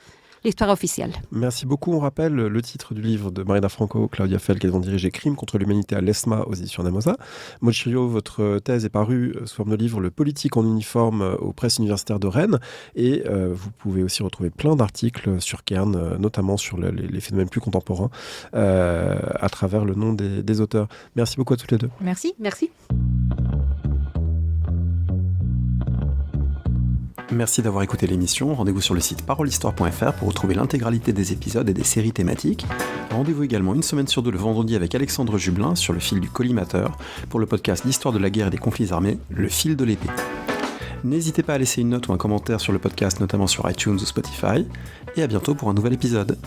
L'histoire officielle. Merci beaucoup. On rappelle le titre du livre de Marina Franco, Claudia Fell, qu'elles ont dirigé Crimes contre l'humanité à l'ESMA aux éditions Anamosa. Maud Chirio, votre thèse est parue sous forme de livre Le politique en uniforme aux presses universitaires de Rennes. Et vous pouvez aussi retrouver plein d'articles sur Kern, notamment sur les phénomènes plus contemporains, à travers le nom des auteurs. Merci beaucoup à toutes les deux. Merci. Merci. Merci d'avoir écouté l'émission. Rendez-vous sur le site parolehistoire.fr pour retrouver l'intégralité des épisodes et des séries thématiques. Rendez-vous également une semaine sur deux le vendredi avec Alexandre Jublin sur le fil du collimateur pour le podcast d'histoire de la guerre et des conflits armés, Le fil de l'épée. N'hésitez pas à laisser une note ou un commentaire sur le podcast, notamment sur iTunes ou Spotify. Et à bientôt pour un nouvel épisode.